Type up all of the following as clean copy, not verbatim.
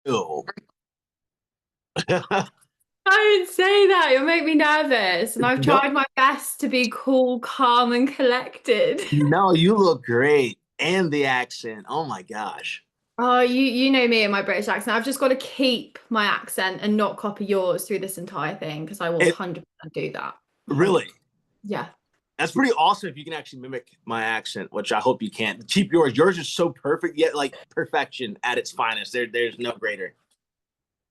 Don't say that. You'll make me nervous. And I've No, tried my best to be cool, calm, and collected. no, you look great. And the accent. Oh my gosh. Oh, you know me and my British accent. I've just got to keep my accent and not copy yours through this entire thing because I will It 100% do that. 100%. really. Yeah. That's pretty awesome if you can actually mimic my accent, which I hope you can. Keep yours. Yours is so perfect, yet like perfection at its finest. There's no greater.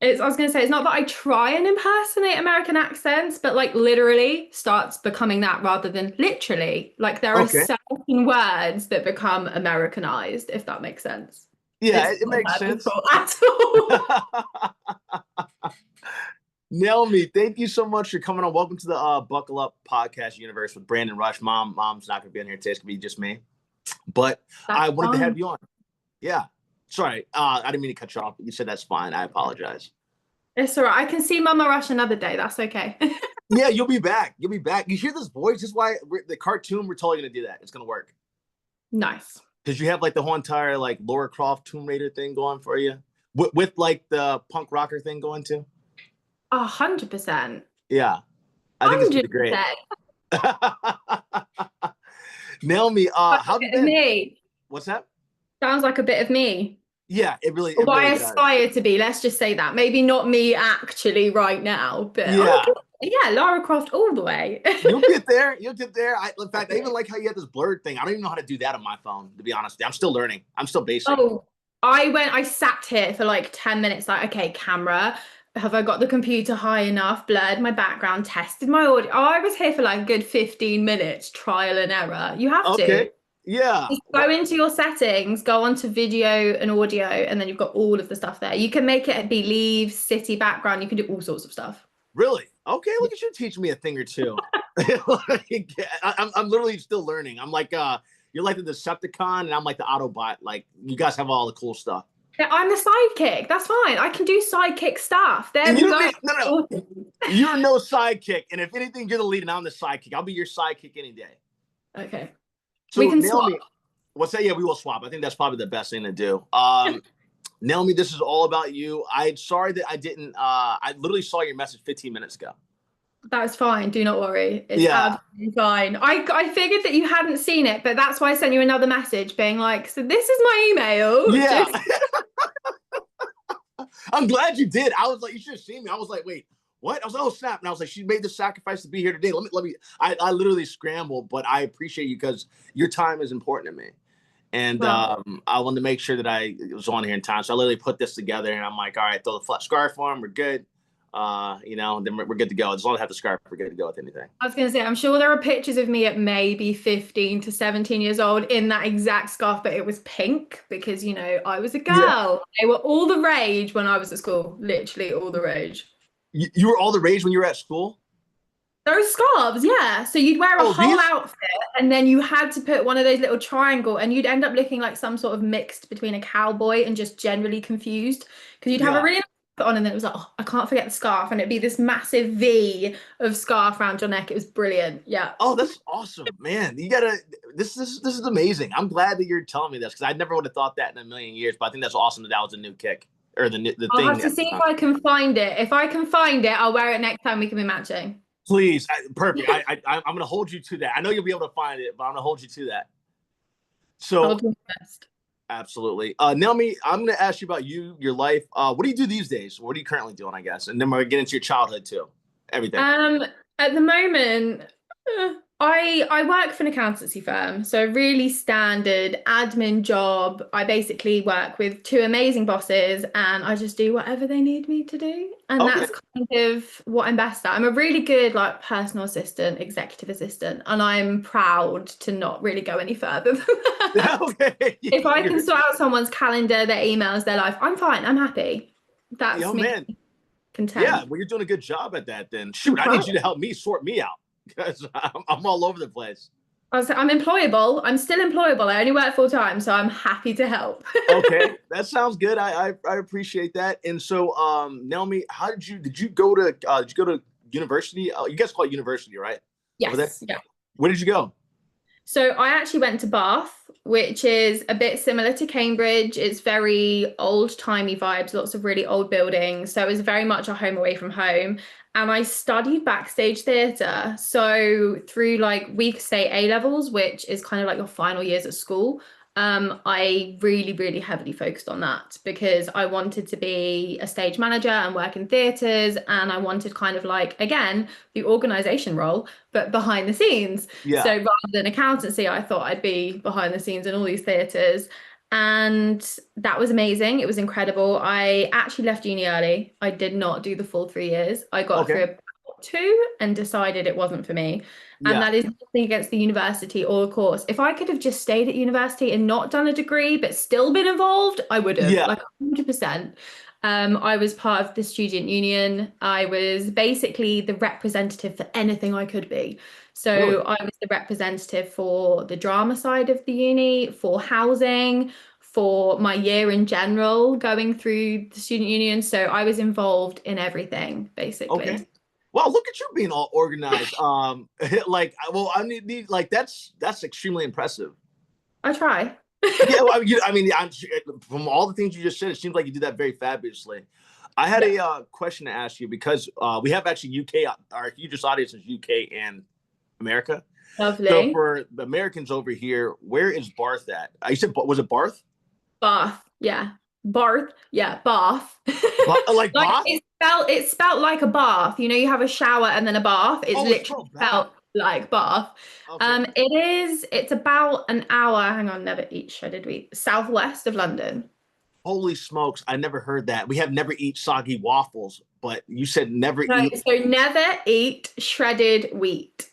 I was gonna say it's not that I try and impersonate American accents, but like literally starts becoming that rather than literally. Like there are Okay. certain words that become Americanized, if that makes sense. Yeah, It's it not makes sense. purposeful at all. Naomi, thank you so much for coming on. Welcome to the Buckle Up podcast universe with Brandon Rush. Mom's not going to be on here today. It's going to be just me. But I That's wanted to fine. have you on. Yeah. Sorry. I didn't mean to cut you off. You said that's fine. I apologize. It's all right. I can see Mama Rush another day. That's okay. Yeah, you'll be back. You'll be back. You hear this voice? This is why the cartoon, we're totally going to do that. It's going to work. Nice. Because you have like the whole entire like Laura Croft Tomb Raider thing going for you with like the punk rocker thing going too. 100%. Yeah. I think it's going to be great. 100%. Naomi, Like how a have you bit of been? me. What's that? Sounds like a bit of me. Yeah, it What I really does. aspire to be, let's just say that. Maybe not me actually right now, but Yeah, yeah, Lara Croft all the way. you'll get there. You'll get there. In fact, I even like how you had this blurred thing. I don't even know how to do that on my phone, to be honest. I'm still learning. I'm still basic. Oh, I sat here for like 10 minutes, like, okay, camera, have I got the computer high enough? Blurred my background, tested my audio. Oh, I was here for like a good 15 minutes, trial and error. You have to. Okay. Yeah. Just go Well, into your settings, go onto video and audio, and then you've got all of the stuff there. You can make it be leaves, city background. You can do all sorts of stuff. really? Okay. Look at you teaching me a thing or two. Like, I'm literally still learning. I'm like, you're like the Decepticon, and I'm like the Autobot. Like, you guys have all the cool stuff. Yeah, I'm the sidekick. That's fine. I can do sidekick stuff. There And we you don't go. need, no. You're no sidekick. And if anything, you're the lead, and I'm the sidekick. I'll be your sidekick any day. Okay. We So, can swap. Naomi, what's that? Yeah, we will swap. I think that's probably the best thing to do. Naomi, this is all about you. I'm sorry that I didn't. I literally saw your message 15 minutes ago. That's fine. Do not worry. It's Yeah, absolutely fine. I figured that you hadn't seen it, but that's why I sent you another message being like, so this is my email. yeah. Just I'm glad you did. I was like, you should have seen me. I was like, wait, what? I was like, oh snap! And I was like, she made the sacrifice to be here today. Let me. I literally scrambled, but I appreciate you because your time is important to me. And well, I wanted to make sure that I was on here in time. So I literally put this together, and I'm like, all right, throw the flat scarf on, we're good. Then we're good to go. As long as I have the scarf, we're good to go with anything. I was going to say, I'm sure there are pictures of me at maybe 15 to 17 years old in that exact scarf, but it was pink because, I was a Yeah. girl. They were all the rage when I was at school, literally all the rage. You were all the rage when you were at school? Those scarves, yeah. So you'd wear a Oh, whole these? outfit and then you had to put one of those little triangle and you'd end up looking like some sort of mixed between a cowboy and just generally confused because you'd have a Yeah. really nice outfit on and then it was like, oh, I can't forget the scarf and it'd be this massive V of scarf around your neck. It was brilliant. Yeah. Oh, that's awesome, man. You gotta. This is amazing. I'm glad that you're telling me this because I never would have thought that in a million years. But I think that's awesome that that was a new kick or the I'll thing. have to see if I can find it. If I can find it, I'll wear it next time we can be matching. Please, perfect. I'm gonna hold you to that. I know you'll be able to find it, but I'm gonna hold you to that. I'll So do my best. absolutely, Naomi, I'm gonna ask you about your life. What do you do these days? What are you currently doing? I guess, and then we're gonna get into your childhood too. Everything. Um, at the moment, I work for an accountancy firm, so a really standard admin job. I basically work with two amazing bosses, and I just do whatever they need me to do, and Okay. that's kind of what I'm best at. I'm a really good like personal assistant, executive assistant, and I'm proud to not really go any further than that. Okay. If I can sort out someone's calendar, their emails, their life, I'm fine. I'm happy. That's Oh me man. Yeah. content. Well, you're doing a good job at that. Then shoot, I Right. need you to help me sort me out because I'm all over the place. I'm employable. I'm still employable. I only work full time, so I'm happy to help. Okay, that sounds good. I appreciate that. And so, Naomi, how did you go to university? You guys call it university, right? Over there. Yes, yeah. Where did you go? So I actually went to Bath, which is a bit similar to Cambridge. It's very old-timey vibes, lots of really old buildings. So it was very much a home away from home. And I studied backstage theatre. So through like we could say A levels, which is kind of like your final years at school. I really, really heavily focused on that because I wanted to be a stage manager and work in theatres, and I wanted kind of like, again, the organisation role, but behind the scenes. So Yeah. rather than accountancy, I thought I'd be behind the scenes in all these theatres. And that was amazing. It was incredible. I actually left uni early. I did not do the full 3 years. I got Okay. through about two and decided it wasn't for me. And Yeah. that is nothing against the university or the course. If I could have just stayed at university and not done a degree, but still been involved, I would have, Yeah. like 100%. I was part of the student union. I was basically the representative for anything I could be. Really. So I was the representative for the drama side of the uni, for housing, for my year in general, going through the student union. So I was involved in everything, Okay. basically. Well, look at you being all organized. Like, well, I mean, like that's extremely impressive. I try. Yeah, well, I mean, from all the things you just said, it seems like you did that very fabulously. I had Yeah, a question to ask you because we have actually UK, our hugest audience is UK and America. So lovely. for the Americans over here, where is Barth at? You said, was it Barth? Bath, yeah. Barth, yeah, bath. Like Like Bath? it's spelt like a bath. You know, you have a shower and then a bath. It's Oh, it's literally spelled Bath. spelt like bath. Okay. It's about an hour, hang on, never eat shredded wheat, southwest of London. Holy smokes! I never heard that. We have never eat soggy waffles, but you said never No, eat. so never eat shredded wheat.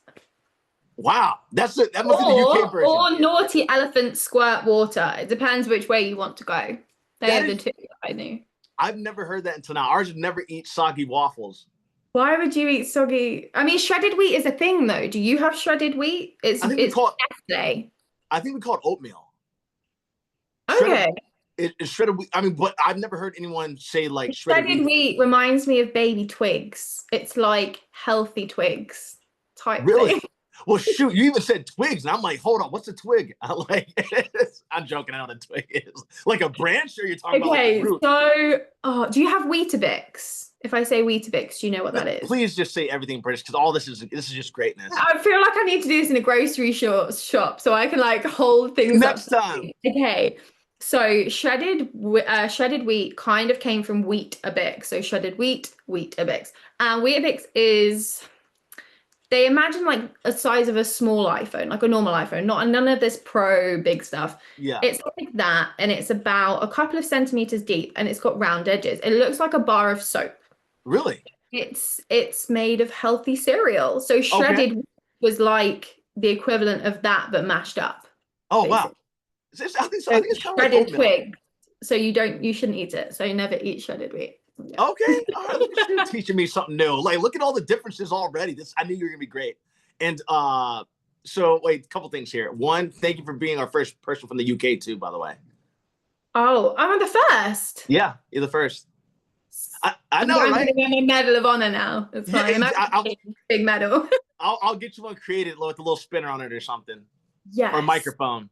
Wow, that must be the UK version. Or naughty elephant squirt water. It depends which way you want to go. They That are the is, two I knew. I've never heard that until now. Ours is never eat soggy waffles. Why would you eat soggy? I mean, shredded wheat is a thing though. Do you have shredded wheat? It's I think we it's call it. Nestle. I think we call it oatmeal. Shredded. Okay. It's shredded wheat. I mean, but I've never heard anyone say like shredded Shredded wheat. wheat reminds me of baby twigs. It's like healthy twigs type Really? thing. Well, shoot, you even said twigs, and I'm like, hold on, what's a twig? I'm like, I'm joking. I know what a twig is. Like a branch, or you're talking about like the Okay, root? so do you have Weetabix? If I say Weetabix, do you know what that is? Please just say everything British, because all this is just greatness. I feel like I need to do this in a grocery shop so I can like hold things up Next to time. Okay. So shredded wheat kind of came from wheat a bix. So shredded wheat, wheat a bix. And Weetabix is they imagine like a size of a small iPhone, like a normal iPhone, not none of this pro big stuff. Yeah. It's like that, and it's about a couple of centimeters deep, and it's got round edges. It looks like a bar of soap. Really? It's made of healthy cereal. So Okay. shredded wheat was like the equivalent of that, but mashed up, Oh wow. basically. I So think it's kind of like shredded oatmeal. twig. So you shouldn't eat it. So you never eat shredded wheat. Yeah. Okay. All right. Look at you teaching me something new. Like, look at all the differences already. I knew you were gonna be great. And so wait, a couple things here. One, thank you for being our first person from the UK too, by the way. Oh, I'm the first. Yeah, you're the first. I I'm know, going to right? get my medal of honor now. It's Yeah, fine. I'm actually big medal. I'll get you one created with a little spinner on it or something, or a Yes. microphone.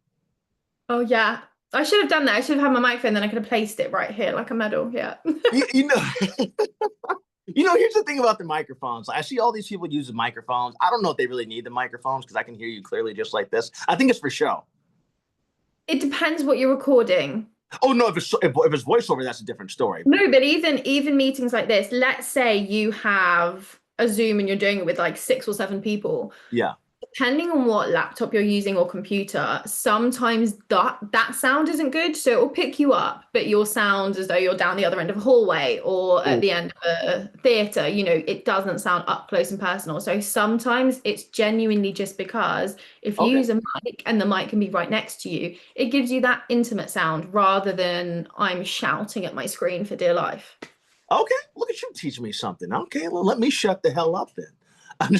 Oh yeah. I should have done that. I should have had my microphone, then I could have placed it right here like a medal. Yeah. You know, here's the thing about the microphones. I see all these people using microphones. I don't know if they really need the microphones because I can hear you clearly just like this. I think it's for show. It depends what you're recording. Oh no, if it's voiceover, that's a different story. No, but even meetings like this, let's say you have a Zoom and you're doing it with like 6 or 7 people. Yeah. Depending on what laptop you're using or computer, sometimes that sound isn't good. So it will pick you up, but you'll sound as though you're down the other end of a hallway or at Ooh. the end of a theater. You know, it doesn't sound up close and personal. So sometimes it's genuinely just because if you Okay. use a mic and the mic can be right next to you, it gives you that intimate sound rather than I'm shouting at my screen for dear life. Okay. Look at you teaching me something. Okay, well, let me shut the hell up then.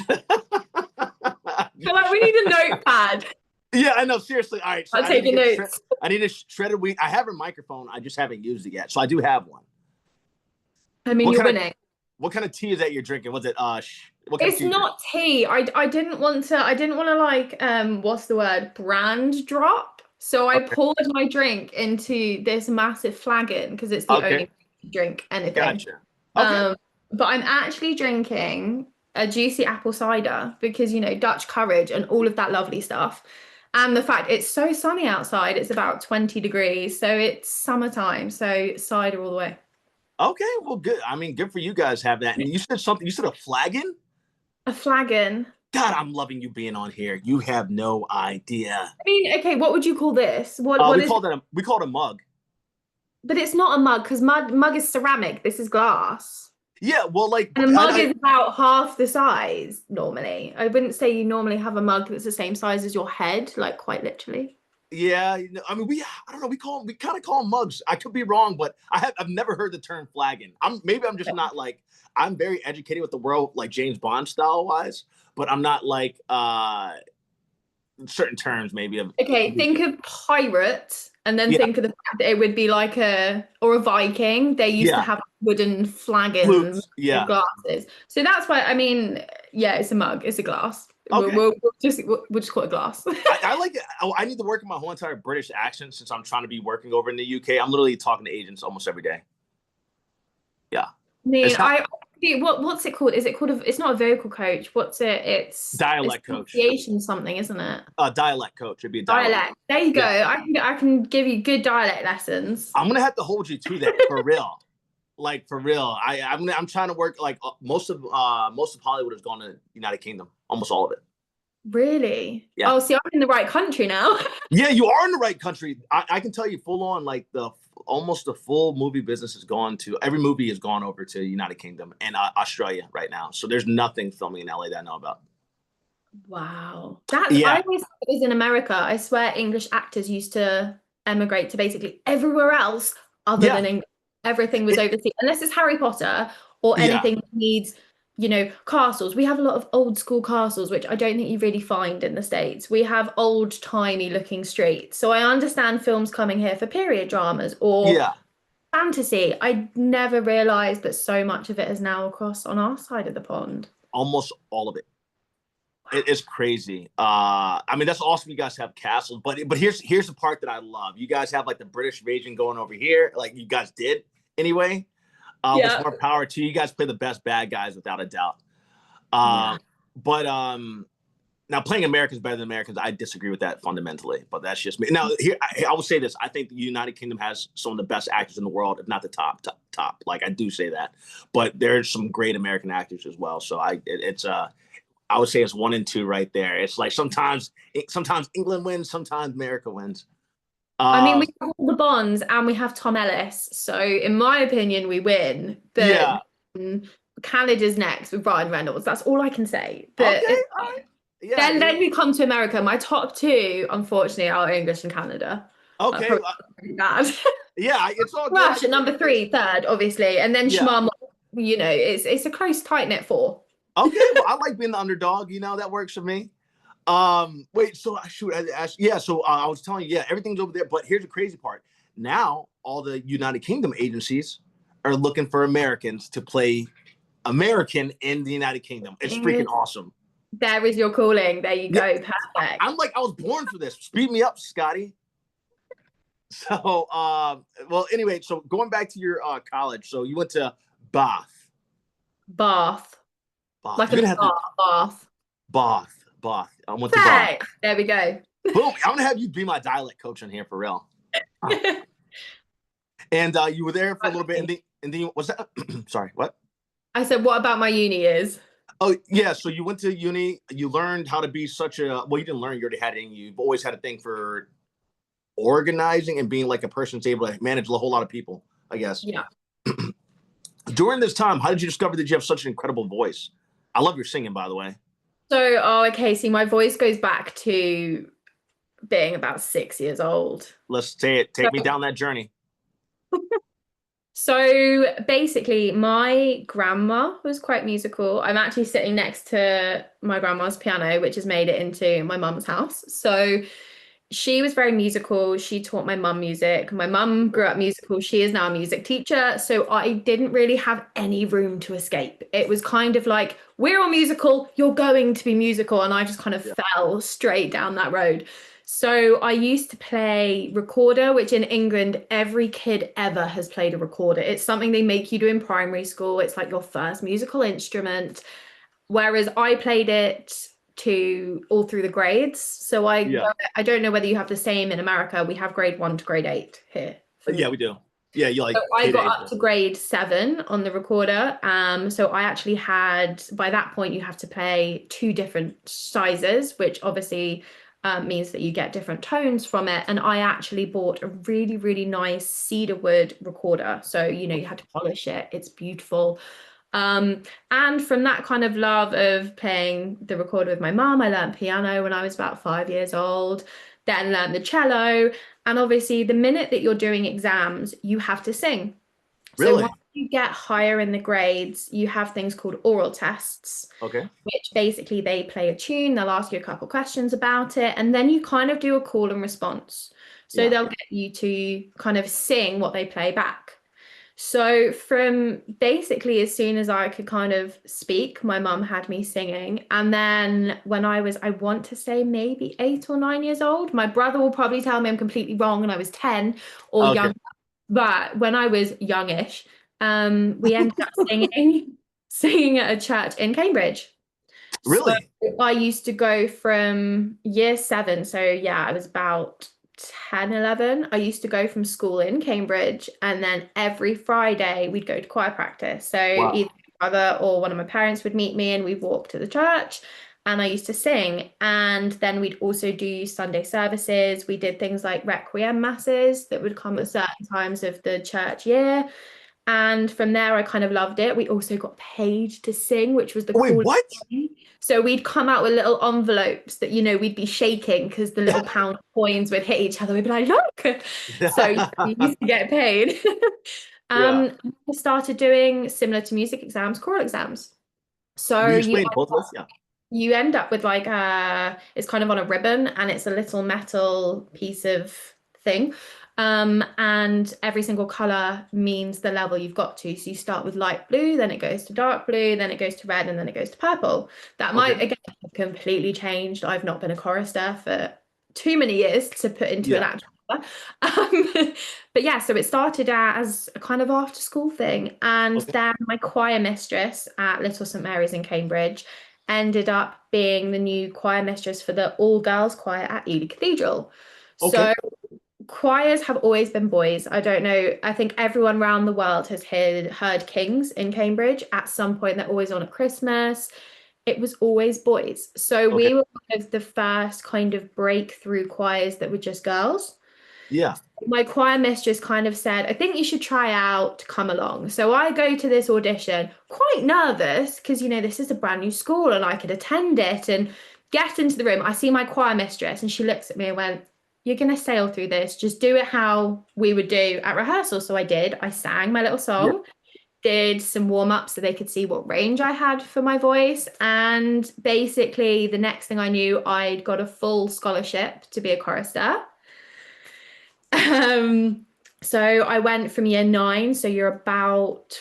So like we need a notepad. Yeah, I know. Seriously. All right. So I'll take your notes. I need a shredded wheat. I have a microphone. I just haven't used it yet. So I do have one. I mean, What you're kind of winning. What kind of tea is that you're drinking? Was it what kind of It's tea you drink? not tea. I didn't want to like what's the word? Brand drop. So I Okay. poured my drink into this massive flagon because it's the only Okay. way to drink anything. Gotcha. Okay. Um, but I'm actually drinking a juicy apple cider because Dutch courage and all of that lovely stuff. And the fact it's so sunny outside, it's about 20 degrees, so it's summertime, so cider all the way. Okay. Well, good. I mean, good for you guys have that. And you said something. You said a flagon. A flagon. God, I'm loving you being on here. You have no idea. I mean, okay, what would you call this? What is We call it a mug. But it's not a mug because mug is ceramic. This is glass. Yeah. Well, like And a mug is about half the size normally. I wouldn't say you normally have a mug that's the same size as your head, like quite literally. yeah. I mean, I don't know. We kind of call them mugs. I could be wrong, but I've never heard the term flagon. I'm just not like I'm very educated with the world, like James Bond style wise, but I'm not like certain terms maybe of Okay, think of pirate and then yeah think of the fact that it would be like a Viking. They used to yeah have wooden flagons flutes with yeah glasses. So that's why, I mean, yeah, it's a mug, it's a glass. We'll, okay. we'll, we'll just call it glass. I like it. I need to work on my whole entire British accent since I'm trying to be working over in the UK. I'm literally talking to agents almost every day. Yeah, I mean, it's not what's it called? Is it called it's not a vocal coach. What's it? It's dialect coach. pronunciation something, isn't it? Dialect coach. It'd be a dialect. Dialect. There you go. Yeah, I can give you good dialect lessons. I'm gonna have to hold you to that for real. Like for real. I'm trying to work like most of Hollywood has gone to United Kingdom. Almost all of it. Really? Yeah. Oh, see, I'm in the right country now. Yeah, you are in the right country. I can tell you full on, like the almost the full movie business has gone to every movie has gone over to United Kingdom and Australia right now. So there's nothing filming in LA that I know about. Wow. I Yeah, always thought it was in America. I swear English actors used to emigrate to basically everywhere else other yeah, than England. Everything was it, overseas, unless it's Harry Potter or yeah. anything that needs, castles. We have a lot of old school castles, which I don't think you really find in the States. We have old timey looking streets. So I understand films coming here for period dramas or Yeah, fantasy. I never realized that so much of it is now across on our side of the pond. almost all of it. It is crazy. I mean that's awesome. You guys have castles, but here's the part that I love. You guys have like the British invasion going over here, like you guys did anyway. Which Yeah. more power to you. You guys play the best bad guys without a doubt. Yeah. But now playing Americans better than Americans, I disagree with that fundamentally. But that's just me. Now here, I will say this: I think the United Kingdom has some of the best actors in the world, if not the top. Like I do say that, but there's some great American actors as well. So it's I would say it's 1 and 2 right there. It's like sometimes England wins, sometimes America wins. I mean, Uh, we have all the Bonds and we have Tom Ellis. So, in my opinion, we win. But yeah. Canada's next with Ryan Reynolds. That's all I can say. But Okay. All right. Yeah. then we come to America. My top two, unfortunately, are English and Canada. That's Okay. probably pretty bad. Yeah. It's all good. Rush at number three, third, obviously, and then Yeah. Shmam. It's a close, tight knit four. Okay, well, I like being the underdog. That works for me. Wait, so yeah. So I was telling you, yeah, everything's over there. But here's the crazy part. Now all the United Kingdom agencies are looking for Americans to play American in the United Kingdom. It's freaking awesome. There is your calling. There you Yeah, go. Perfect. I'm like I was born for this. Speed me up, Scotty. So, well, anyway, so going back to your college, so you went to Bath. Bath. Bath. Like You're a gonna have to bath. Bath. I went to Bath. Perfect. There we go. Boom. I'm gonna have you be my dialect coach in here for real. And you were there for a little bit, and then what's that? Sorry, what? I said, what about my uni years? Oh yeah, so you went to uni. You learned how to be such a well. You didn't learn. You already had it in you. You've always had a thing for organizing and being like a person that's able to manage a whole lot of people. I guess. Yeah. During this time, how did you discover that you have such an incredible voice? I love your singing, by the way. So, okay. See, my voice goes back to being about 6 years old. Let's say it. Take me down that journey. So basically, my grandma was quite musical. I'm actually sitting next to my grandma's piano, which has made it into my mum's house. So She was very musical. She taught my mum music. My mum grew up musical. She is now a music teacher. So I didn't really have any room to escape. It was kind of like, we're all musical, you're going to be musical. And I just kind of Yeah. fell straight down that road. So I used to play recorder, which in England, every kid ever has played a recorder. It's something they make you do in primary school. It's like your first musical instrument. Whereas I played it to all through the grades. So Yeah. I don't know whether you have the same in America. We have grade 1 to grade 8 here for Yeah, music. we do. Yeah, you So like I K to got eighth up grade. to grade 7 on the recorder. So I actually had, by that point, you have to play two different sizes, which obviously means that you get different tones from it. And I actually bought a really, really nice cedar wood recorder. So, you had to polish it. It's beautiful. Um, and from that kind of love of playing the recorder with my mum, I learned piano when I was about 5 years old, then learned the cello. And obviously, the minute that you're doing exams, you have to sing. So once Really? you get higher in the grades, you have things called oral tests, Okay. which basically they play a tune, they'll ask you a couple questions about it, and then you kind of do a call and response. So Yeah. they'll get you to kind of sing what they play back. So from basically as soon as I could kind of speak, my mum had me singing. And then when I was, I want to say maybe 8 or 9 years old, my brother will probably tell me I'm completely wrong and I was 10 or Okay. young. But when I was youngish, we ended up singing at a church in Cambridge. So Really? I used to go from year 7. So yeah, I was about 10, 11. I used to go from school in Cambridge, and then every Friday we'd go to choir practice. So either Wow. my brother or one of my parents would meet me and we'd walk to the church and I used to sing. And then we'd also do Sunday services. We did things like requiem masses that would come Okay. at certain times of the church year. And from there, I kind of loved it. We also got paid to sing, which was the Oh, wait, coolest what? thing. So we'd come out with little envelopes that, we'd be shaking because the little pound coins would hit each other. We'd be like, look. So yeah, we used to get paid. Yeah. I started doing similar to music exams, choral exams. Will So you you explain both of us? Yeah. you end up with like it's kind of on a ribbon and it's a little metal piece of thing. And every single color means the level you've got to. So you start with light blue, then it goes to dark blue, then it goes to red, and then it goes to purple. That might Okay. again have completely changed. I've not been a chorister for too many years to put into an Yeah. actual color. Um, but yeah, so it started as a kind of after school thing. And Okay. then my choir mistress at Little St Mary's in Cambridge ended up being the new choir mistress for the all girls choir at Ely Cathedral. So Okay. choirs have always been boys. I don't know. I think everyone around the world has heard Kings in Cambridge at some point. They're always on at Christmas. It was always boys. So Okay. we were one of the first kind of breakthrough choirs that were just girls. Yeah. My choir mistress kind of said, I think you should try out to come along. So I go to this audition quite nervous because, this is a brand new school and I could attend it and get into the room. I see my choir mistress and she looks at me and went, you're going to sail through this. Just do it how we would do at rehearsal. So I did. I sang my little Yeah. song, did some warm ups so they could see what range I had for my voice. And basically, the next thing I knew, I'd got a full scholarship to be a chorister. Um, so I went from year 9, so you're about,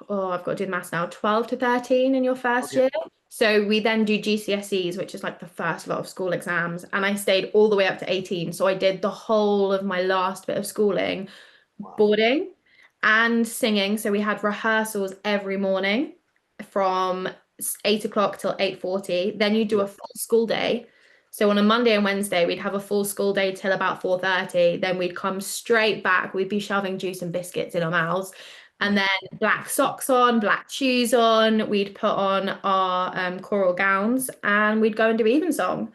oh, I've got to do the maths now, 12 to 13 in your first Okay. year. So we then do GCSEs, which is like the first lot of school exams, and I stayed all the way up to 18. So I did the whole of my last bit of schooling Wow. boarding and singing. So we had rehearsals every morning from 8 o'clock till 8:40. Then you do Yeah. a full school day. So on a Monday and Wednesday, we'd have a full school day till about 4:30. Then we'd come straight back. We'd be shoving juice and biscuits in our mouths. And then black socks on, black shoes on. We'd put on our choral gowns and we'd go and do evensong.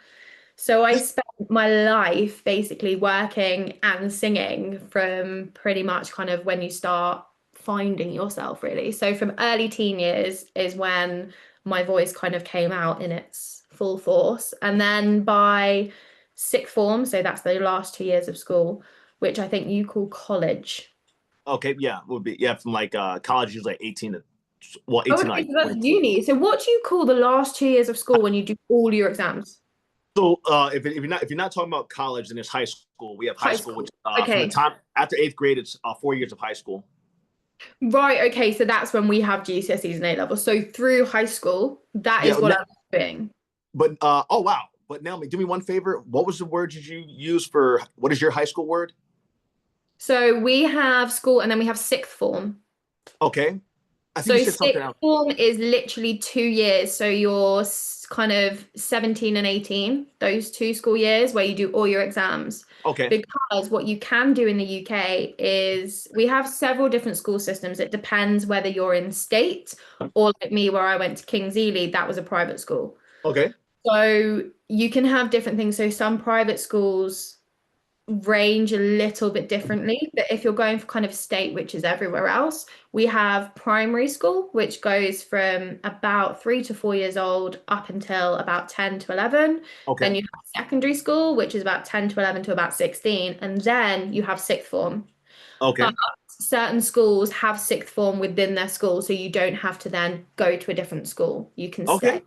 So I spent my life basically working and singing from pretty much kind of when you start finding yourself, really. So from early teen years is when my voice kind of came out in its full force. And then by sixth form, so that's the last 2 years of school, which I think you call college. Okay. Yeah. Would be from like college usually like 18 to Oh, 18 to okay, like so that's 22. uni. So what do you call the last 2 years of school when you do all your exams? So if you're not talking about college, then it's high school. We have high High school, which school. from the Okay. time after eighth grade, it's 4 years of high school. Right, okay, so that's when we have GCSEs and A levels. So through high school, that Yeah, is what I'm doing. but oh wow. But Naomi, do me one favor. What was the word did you use for what is your high school word? So we have school and then we have sixth form. Okay, I think you So said something sixth else. form is literally 2 years. So you're kind of 17 and 18, those two school years where you do all your exams. Okay, Because what you can do in the UK is we have several different school systems. It depends whether you're in state or like me, where I went to King's Ely, that was a private school. okay, So you can have different things. So some private schools range a little bit differently. But if you're going for kind of state, which is everywhere else, we have primary school, which goes from about 3 to 4 years old up until about 10 to 11. okay, Then you have secondary school, which is about 10 to 11 to about 16. And then you have sixth form. But okay, certain schools have sixth form within their school, so you don't have to then go to a different school. You can stay. okay.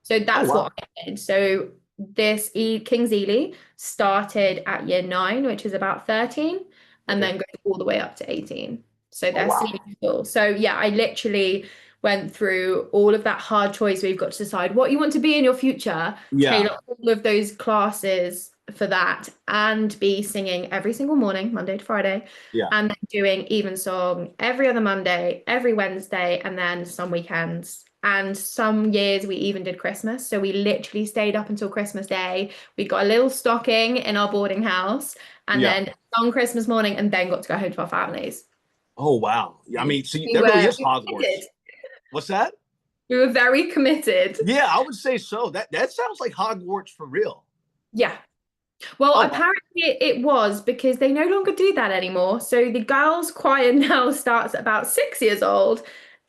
So Oh that's wow. what I did. So King's Ely started at year 9, which is about 13, and Okay. then goes all the way up to 18. So Oh they're wow. senior school. So yeah, I literally went through all of that hard choice where you've got to decide what you want to be in your future, Yeah. tailor all of those classes for that, and be singing every single morning, Monday to Friday, Yeah. and then doing even song every other Monday, every Wednesday, and then some weekends. And some years we even did Christmas. So we literally stayed up until Christmas Day. We got a little stocking in our boarding house and Yeah. then on Christmas morning and then got to go home to our families. Oh wow. Yeah. I mean, see, We that really were, is we were Hogwarts. committed. What's that? We were very committed. Yeah, I would say so. That sounds like Hogwarts for real. Yeah. Well, Oh wow. apparently it was because they no longer do that anymore. So the girls' choir now starts at about 6 years old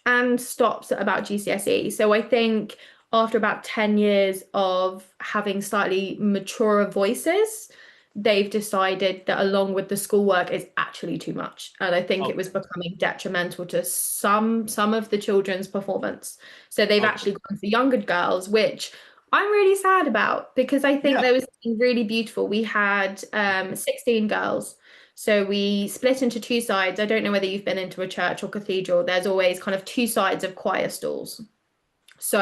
and stops at about GCSE. So I think after about 10 years of having slightly maturer voices, they've decided that along with the schoolwork is actually too much. And I think it Okay. was becoming detrimental to some of the children's performance. So they've Okay. actually gone for younger girls, which I'm really sad about because I think Yeah. there was something really beautiful. We had 16 girls. So we split into two sides. I don't know whether you've been into a church or cathedral. There's always kind of two sides of choir stalls. So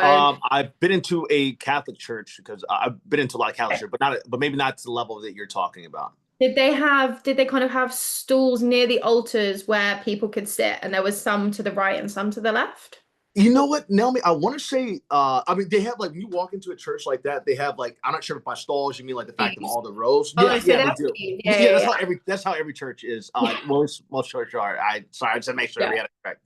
I've been into a Catholic church because I've been into a lot of Catholic church, but maybe not to the level that you're talking about. did they kind of have stalls near the altars where people could sit and there was some to the right and some to the left? You know what, Naomi? I want to say, I mean, they have like when you walk into a church like that, they have like I'm not sure if by stalls you mean like the fact of Pews. all the rows. Oh Yeah, no, so yeah, they they're do. pews. Yeah, Yeah, yeah, yeah. that's how every church is. Yeah. Most churches are. I sorry, I just to make sure we Yeah. had it correct.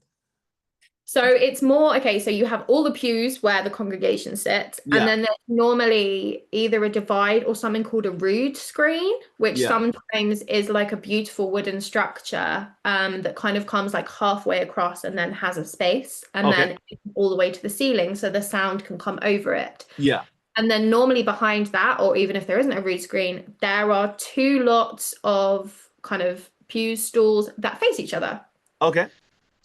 So it's more, okay, so you have all the pews where the congregation sits, and Yeah, then there's normally either a divide or something called a rood screen, which yeah. sometimes is like a beautiful wooden structure that kind of comes like halfway across and then has a space, and Okay. then all the way to the ceiling so the sound can come over it. Yeah. And then normally behind that, or even if there isn't a rood screen, there are two lots of kind of pews, stalls that face each other. Okay.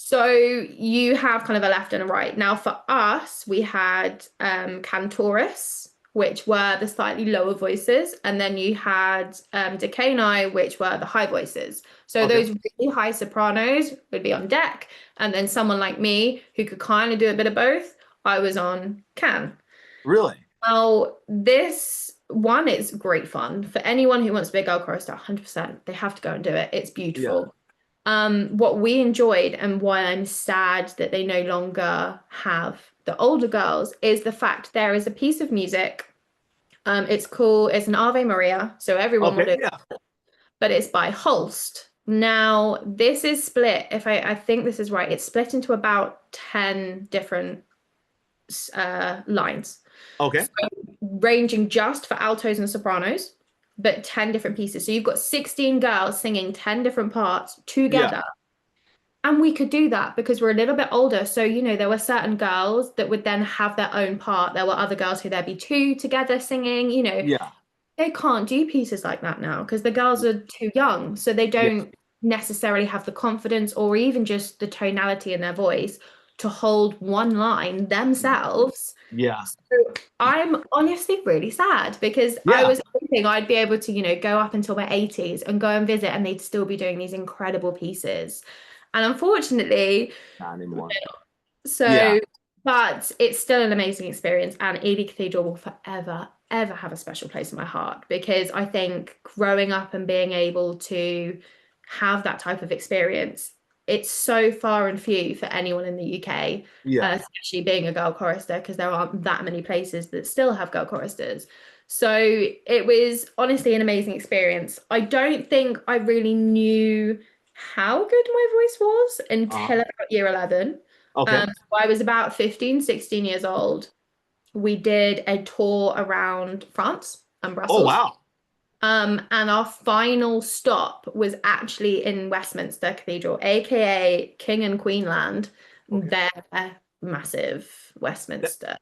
So you have kind of a left and a right. Now for us, we had cantorus, which were the slightly lower voices, and then you had decani, which were the high voices. So Okay. those really high sopranos would be on deck, and then someone like me who could kind of do a bit of both, I was on can. Really? Now this one is great fun for anyone who wants to be a girl chorister, 100%. They have to go and do it. It's Yeah. beautiful. What we enjoyed and why I'm sad that they no longer have the older girls is the fact there is a piece of music. It's an Ave Maria, so everyone will Okay. do it, Yeah. but it's by Holst. Now, this is split, if I think this is right, it's split into about 10 different lines. Okay. So ranging just for altos and sopranos, but 10 different pieces. So you've got 16 girls singing 10 different parts Yeah. together. And we could do that because we're a little bit older. So, there were certain girls that would then have their own part. There were other girls who there'd be two together singing. Yeah. They can't do pieces like that now because the girls are too young. So they Yeah. don't necessarily have the confidence or even just the tonality in their voice to hold one line themselves. Yeah. So I'm honestly really sad because I Yeah. was hoping I'd be able to, go up until my 80s and go and visit, and they'd still be doing these incredible pieces. And unfortunately, Not anymore. Yeah. so, but it's still an amazing experience, and Ely Cathedral will forever, ever have a special place in my heart because I think growing up and being able to have that type of experience, it's so far and few for anyone in the UK, Yeah. especially being a girl chorister, because there aren't that many places that still have girl choristers. So it was honestly an amazing experience. I don't think I really knew how good my voice was Uh-huh. until about year 11. Okay. So I was about 15, 16 years old. We did a tour around France and Oh Brussels. wow. And our final stop was actually in Westminster Cathedral, aka King and Queen Land, Okay. their massive That, Westminster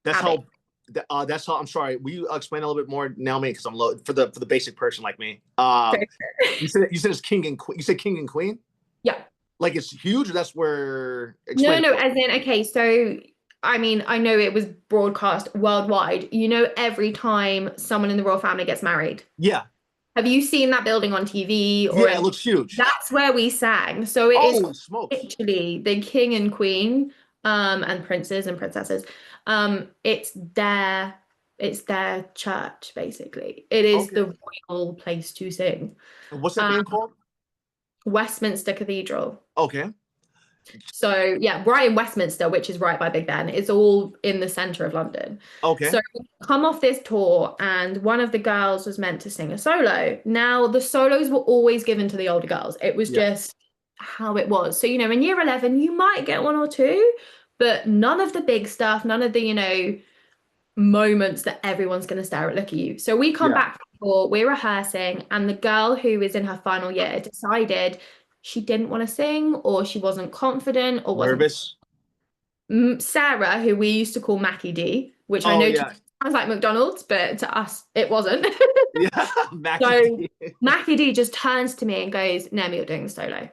that's Abbey. how that's how I'm sorry. Will you explain a little bit more, Naomi? Because I'm low for the basic person like me. You said it's king and queen. You said king and queen? Yeah. Like it's huge, or that's where No, explain it no, more. as in, okay, so I mean, I know it was broadcast worldwide. Every time someone in the royal family gets married, Yeah. have you seen that building on TV or Yeah, it in? looks huge. That's where we sang. So it is Holy smokes. literally the king and queen, and princes and princesses. It's their church, basically. It is Okay. the royal place to sing. And what's that Um, name called? Westminster Cathedral. Okay. So yeah, right in Westminster, which is right by Big Ben. It's all in the center of London. Okay. So we come off this tour, and one of the girls was meant to sing a solo. Now the solos were always given to the older girls. It was Yeah. just how it was. So in year 11, you might get one or two, but none of the big stuff, none of the moments that everyone's going to stare at look at you. So we come Yeah. back for we're rehearsing, and the girl who is in her final year decided she didn't want to sing, or she wasn't confident, or wasn't. Nervous. Sarah, who we used to call Mackie D, which I Oh know yeah. sounds like McDonald's, but to us it wasn't. Yeah. Mackie So D. Mackie D just turns to me and goes, "Naomi, you're doing the solo."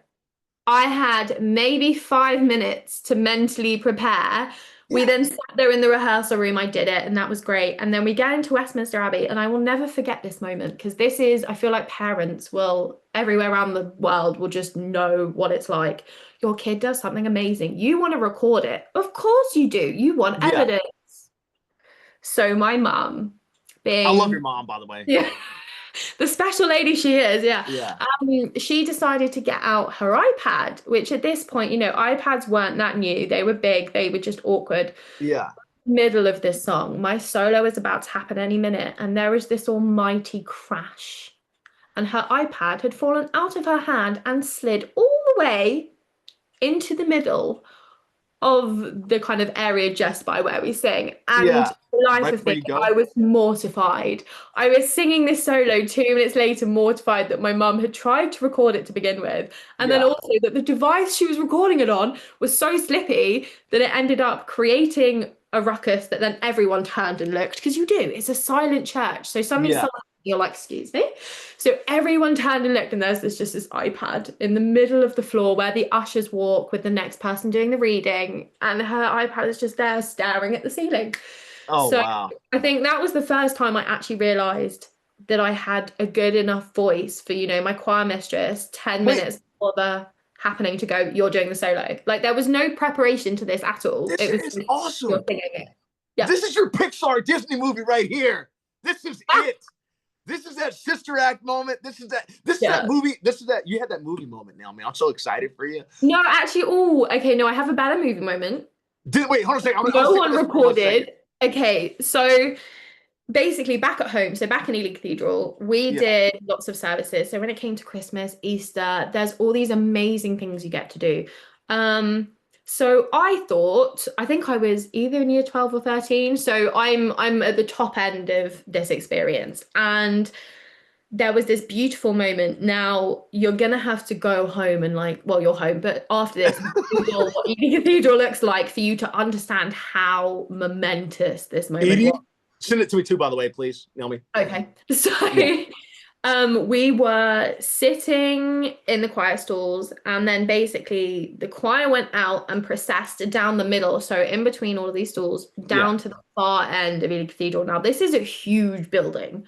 I had maybe 5 minutes to mentally prepare. We Yeah. then sat there in the rehearsal room. I did it, and that was great. And then we get into Westminster Abbey, and I will never forget this moment because I feel like parents will, everywhere around the world, will just know what it's like. Your kid does something amazing. You want to record it. Of course you do. You want Yeah. evidence. So my mum, I love your being, mom, by the way. yeah, the special lady she is, yeah. Yeah. She decided to get out her iPad, which at this point, iPads weren't that new. They were big, they were just awkward. Yeah. Middle of this song, my solo is about to happen any minute, and there is this almighty crash. And her iPad had fallen out of her hand and slid all the way into the middle of the kind of area just by where we sing. And Yeah. for the life Right of before me, you I go. was mortified. I was singing this solo 2 minutes later, mortified that my mum had tried to record it to begin with. And then Yeah. also that the device she was recording it on was so slippy that it ended up creating a ruckus that then everyone turned and looked. Because you do, it's a silent church. So suddenly Yeah. someone, you're like, excuse me. So everyone turned and looked, and there's just this iPad in the middle of the floor where the ushers walk with the next person doing the reading, and her iPad is just there staring at the ceiling. Oh So wow. I think that was the first time I actually realized that I had a good enough voice for, my choir mistress 10 Wait, minutes before the happening to go, "You're doing the solo." Like there was no preparation to this at all. this It was is just, you're awesome. singing it. Yeah. This is your Pixar Disney movie right here. This is Ah, it. This is that sister act moment. This is that yeah. movie. You had that movie moment, Naomi. I'm so excited for you. No, actually, oh, okay, no, I have a better movie moment. Wait, hold on a second. I'm gonna No stick with one this for 1 second. recorded. Okay, so basically back at home, so back in Ely Cathedral, we Yeah. did lots of services. So when it came to Christmas, Easter, there's all these amazing things you get to do. So I think I was either in year 12 or 13. So I'm at the top end of this experience. And there was this beautiful moment. Now you're gonna have to go home and well, you're home, but after this, Google what Ely Cathedral looks like for you to understand how momentous this moment was. 80. Send it to me too, by the way, please, Naomi. Okay. So Yeah. We were sitting in the choir stalls, and then basically the choir went out and processed down the middle. So in between all of these stalls, Yeah. down to the far end of Ely Cathedral. Now, this is a huge building.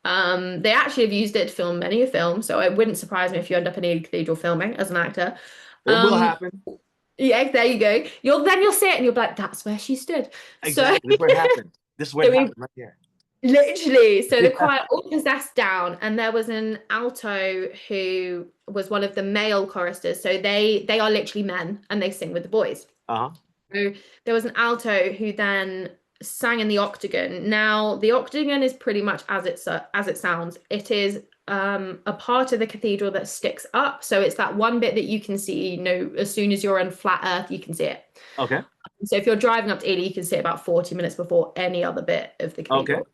They actually have used it to film many a film, so it wouldn't surprise me if you end up in Ely Cathedral filming as an actor. It will Um, happen. yeah, there you go. You'll see it and you'll be like, that's where she stood. So, Exactly. This is where it happened. This is where so it we happened right here. literally, so the Yeah. choir all possessed down, and there was an alto who was one of the male choristers. So they are literally men and they sing with the boys. Uh-huh. So there was an alto who then sang in the octagon. Now the octagon is pretty much as it sounds. It is a part of the cathedral that sticks up. So it's that one bit that you can see, as soon as you're on flat earth, you can see it. Okay. So if you're driving up to Ely, you can see it about 40 minutes before any other bit of the Okay. cathedral.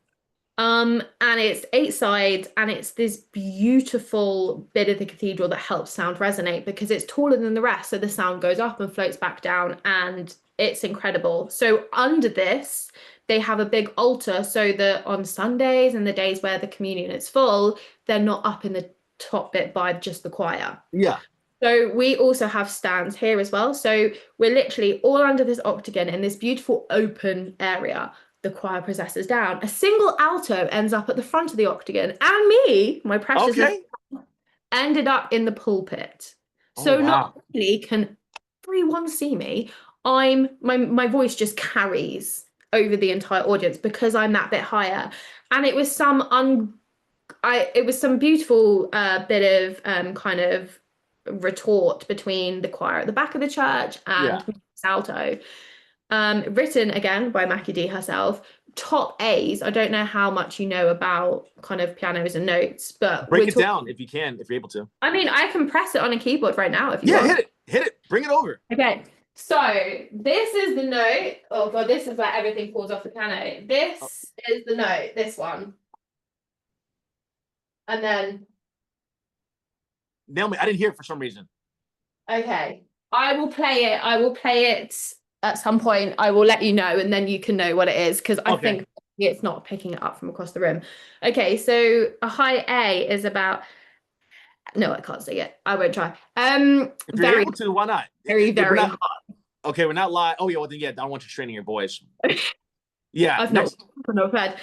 And it's 8 sides, and it's this beautiful bit of the cathedral that helps sound resonate because it's taller than the rest. So the sound goes up and floats back down, and it's incredible. So under this, they have a big altar so that on Sundays and the days where the communion is full, they're not up in the top bit by just the choir. Yeah. So we also have stands here as well. So we're literally all under this octagon in this beautiful open area. The choir processes down. A single alto ends up at the front of the octagon, and me, my precious little, Okay. ended up in the pulpit. Oh So not wow. only can everyone see me, my voice just carries over the entire audience because I'm that bit higher. And it was some beautiful bit of kind of retort between the choir at the back of the church Yeah. and Salto. Written again by Mackie D herself, top A's. I don't know how much you know about kind of pianos and notes, but Break we're it talking. down if you can, if you're able to. I mean, I can press it on a keyboard right now if you Yeah, hit want. it. Hit it. Bring it over. Okay, so this is the note. Oh God, this is where everything falls off the piano. Oh, This is the note, this one. And then, Naomi, I didn't hear it for some reason. okay, I will play it. I will play it at some point. I will let you know, and then you can know what it is because I Okay. think it's not picking it up from across the room. Okay, so a high A is about. No, I can't sing it. I won't try. If you're Very, able to, why not? very, We're very not hard. okay. We're not live. Oh yeah. Well then, yeah. I don't want you training your voice. Yeah. I've Next. not heard.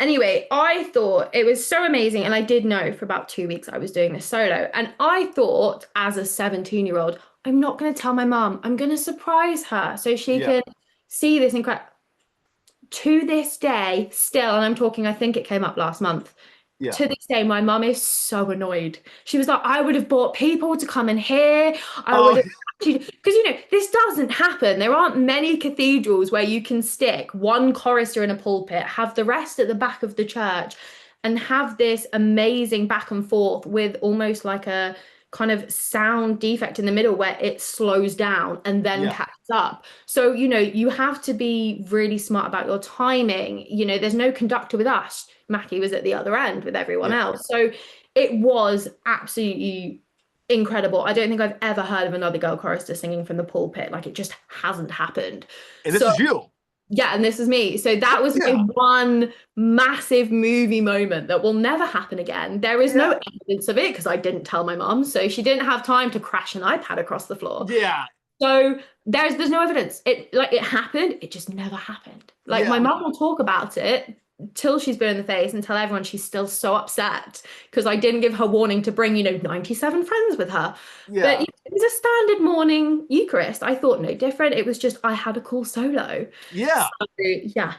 Anyway, I thought it was so amazing, and I did know for about 2 weeks I was doing this solo, and I thought as a 17-year-old, I'm not going to tell my mum. I'm going to surprise her so she Yeah. can see this incredible. To this day, still, and I'm talking, I think it came up last month. Yeah. To this day, my mum is so annoyed. She was like, I would have bought people to come in here. I would Oh have, because this doesn't happen. There aren't many cathedrals where you can stick one chorister in a pulpit, have the rest at the back of the church, and have this amazing back and forth with almost like a kind of sound defect in the middle where it slows down and then yeah. catches up. So, you have to be really smart about your timing. There's no conductor with us. Mackie was at the other end with everyone Yeah. else. So it was absolutely incredible. I don't think I've ever heard of another girl chorister singing from the pulpit. Like it just hasn't happened. And this So is you. yeah, and this is me. So that was my Yeah. one massive movie moment that will never happen again. There is no Yeah. evidence of it because I didn't tell my mum, so she didn't have time to crash an iPad across the floor. Yeah. So there's no evidence. It happened, it just never happened. Like my Yeah. mum will talk about it till she's blue in the face and tell everyone she's still so upset because I didn't give her warning to bring, 97 friends with her. But Yeah. it was a standard morning Eucharist. I thought no different. It was just I had a cool solo. Yeah. So yeah,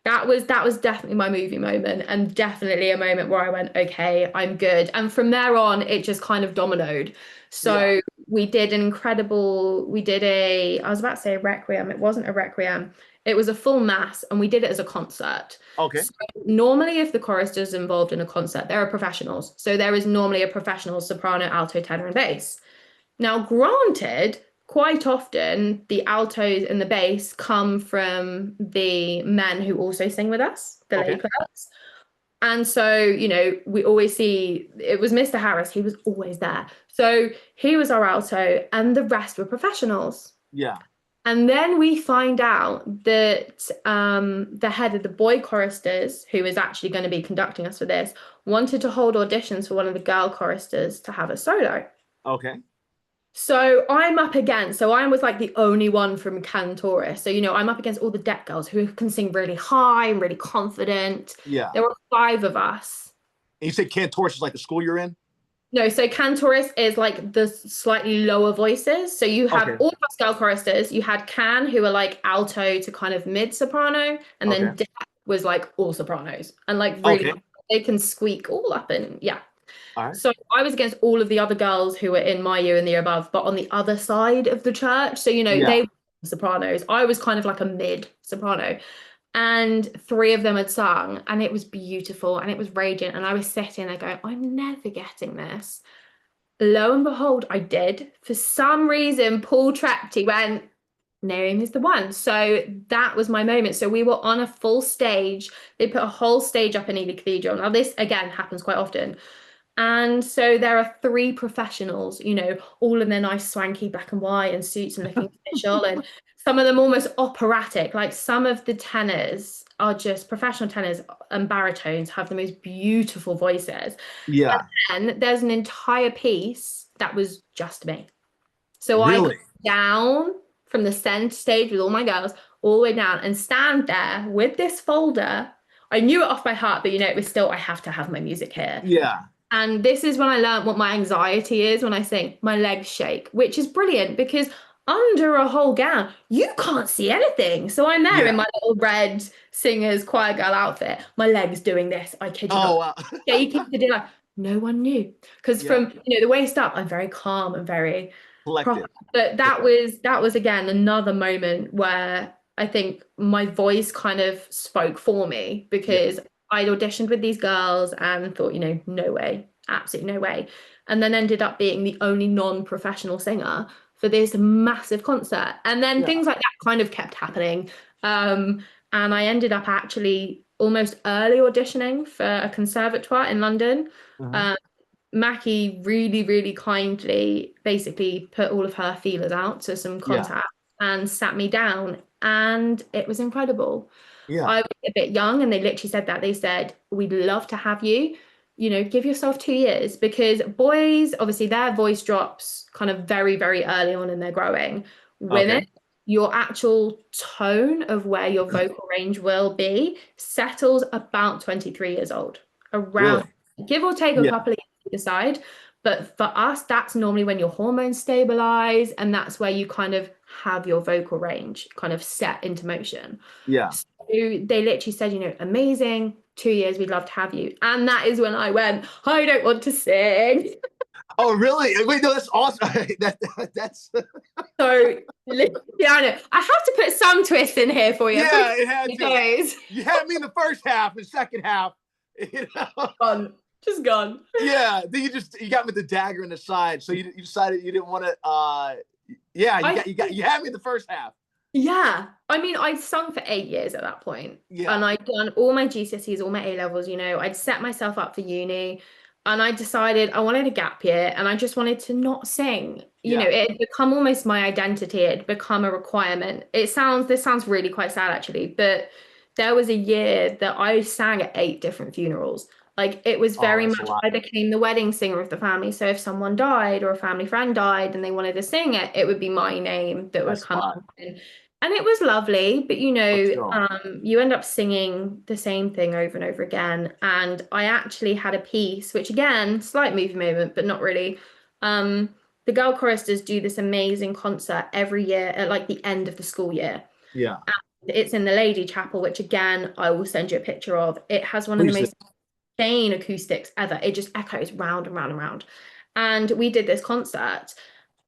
that was definitely my movie moment and definitely a moment where I went, okay, I'm good. And from there on, it just kind of dominoed. Yeah. So we did I was about to say a requiem. It wasn't a requiem. It was a full mass and we did it as a concert. Okay. So normally if the chorister's involved in a concert, there are professionals. So there is normally a professional soprano, alto, tenor, and bass. Now, granted, quite often the altos and the bass come from the men who also sing with us, the lay Okay. clerks. And so, we always see it was Mr. Harris, he was always there. So he was our alto, and the rest were professionals. Yeah. And then we find out that the head of the boy choristers, who is actually going to be conducting us for this, wanted to hold auditions for one of the girl choristers to have a solo. Okay. So I'm up against, so I was like the only one from Cantoris. So, I'm up against all the deck girls who can sing really high and really confident. Yeah. There were five of us. And you said Cantor's is like the school you're in? No, so Cantoris is like the slightly lower voices. So you have Okay. all of us girl choristers. You had Can, who are like alto to kind of mid soprano, and Okay. then Dec was like all sopranos and like really Okay. high. They can squeak all up and yeah. All right. So I was against all of the other girls who were in my year and the year above, but on the other side of the church. So, Yeah. they were sopranos. I was kind of like a mid soprano. And three of them had sung, and it was beautiful and it was radiant. And I was sitting there going, I'm never getting this. Lo and behold, I did. For some reason, Paul trapped. He went, Naomi is the one. So that was my moment. So we were on a full stage. They put a whole stage up in Ely Cathedral. Now, this again happens quite often. And so there are three professionals, all in their nice swanky black and white and suits and looking official, and some of them almost operatic. Like some of the tenors are just professional tenors and baritones have the most beautiful voices. Yeah. And there's an entire piece that was just me. So I got Really? down from the center stage with all my girls, all the way down and stand there with this folder. I knew it off by heart, but it was still, I have to have my music here. Yeah. And this is when I learned what my anxiety is when I sing. My legs shake, which is brilliant because under a whole gown, you can't see anything. So I'm there in Yeah. my little red singer's choir girl outfit. My legs doing this. I kid you Oh not. wow. Shaking to do like no one knew. Because Yeah. from the waist up, I'm very calm and very proper. Collective. But that Okay. was again another moment where I think my voice kind of spoke for me Yeah. because I'd auditioned with these girls and thought, no way, absolutely no way. And then ended up being the only non-professional singer for this massive concert. And then Yeah. things like that kind of kept happening. And I ended up actually almost early auditioning for a conservatoire in London. Uh-huh. Um, Mackie really, really kindly basically put all of her feelers out to some Yeah. contacts and sat me down, and it was incredible. Yeah. I was a bit young, and they literally said that. They said, we'd love to have you, give yourself 2 years because boys, obviously, their voice drops kind of very, very early on in their growing. Women, Okay. your actual tone of where your vocal range will be settles about 23 years old, around Really? give or take a Yeah. couple of years to decide. But for us, that's normally when your hormones stabilize, and that's where you kind of have your vocal range kind of set into motion. Yeah. So they literally said, amazing, 2 years, we'd love to have you. And that is when I went, I don't want to sing. Oh, really? Wait, no, that's awesome. That's So, yeah, I know. I have to put some twist in here for you. yeah, it had to. Guys. You had me in the first half, the second half, you know. Gone. Just gone. Yeah, then you got me the dagger in the side, so you decided you didn't want to. Yeah, you had me in the first half. Yeah. I mean, I'd sung for 8 years at that point, Yeah, and I'd done all my GCSEs, all my A levels, I'd set myself up for uni, and I decided I wanted a gap year and I just wanted to not sing. yeah, It had become almost my identity. It had become a requirement. This sounds really quite sad actually, but there was a year that I sang at 8 different funerals. Like it was oh, very that's a much, lot. I became the wedding singer of the family. So if someone died or a family friend died and they wanted to sing it, it would be my name that would That's a come lot. up. And it was lovely, but But still, you end up singing the same thing over and over again. And I actually had a piece, which again, slight movie moment, but not really. The girl choristers do this amazing concert every year at like the end of the school year. yeah. And it's in the Lady Chapel, which again, I will send you a picture of. It has one of the Please do. most insane acoustics ever. It just echoes round and round and round. And we did this concert.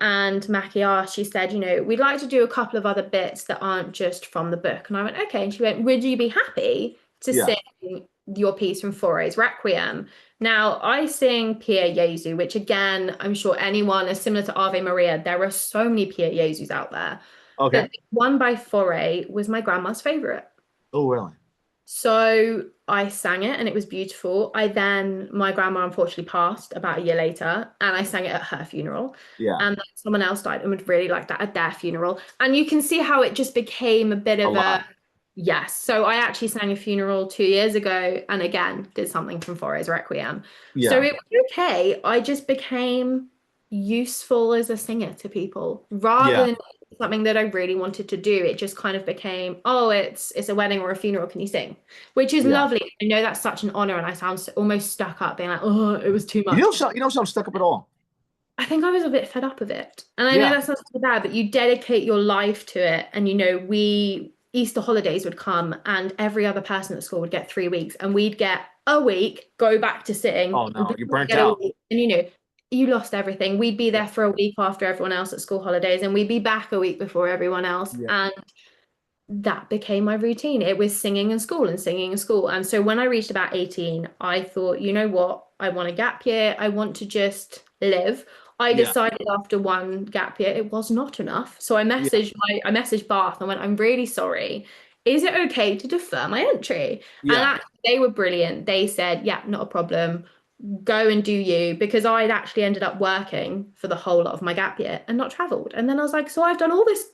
And Mackie asked, she said, we'd like to do a couple of other bits that aren't just from the book. And I went, okay. And she went, would you be happy to Yeah. sing your piece from Fore's Requiem? Now, I sing Pie Jesu, which again, I'm sure anyone is similar to Ave Maria. There are so many Pie Jesus out there. Okay. But the one by Fore was my grandma's favorite. Oh, really? So I sang it and it was beautiful. My grandma unfortunately passed about a year later, and I sang it at her funeral. Yeah, And then someone else died and would really like that at their funeral. And you can see how it just became a bit a of a lot. yes. So I actually sang a funeral 2 years ago and again did something from Forest Requiem. So Yeah, it was okay. I just became useful as a singer to people rather yeah, than something that I really wanted to do. It just kind of became, oh, it's a wedding or a funeral. Can you sing? Which is yeah. lovely. I know that's such an honor, and I sound almost stuck up, being like, oh, it was too You much. don't sound, you don't sound stuck up at all. I think I was a bit fed up of it. And I know Yeah. that sounds so bad, but you dedicate your life to it. And we Easter holidays would come and every other person at school would get 3 weeks and we'd get a week, go back to sitting, Oh and no, you're people would burnt get a out. week. And you lost everything. We'd be Yeah, there for a week after everyone else at school holidays, and we'd be back a week before everyone else. yeah, And that became my routine. It was singing in school and singing in school. And so when I reached about 18, I thought, you know what? I want a gap year. I want to just live. I yeah, decided after one gap year it was not enough. So yeah, I messaged Bath and went, I'm really sorry. Is it okay to defer my entry? And yeah, actually, they were brilliant. They said, yeah, not a problem. Go and do you, because I'd actually ended up working for the whole lot of my gap year and not traveled. And then I was like, so I've done all this,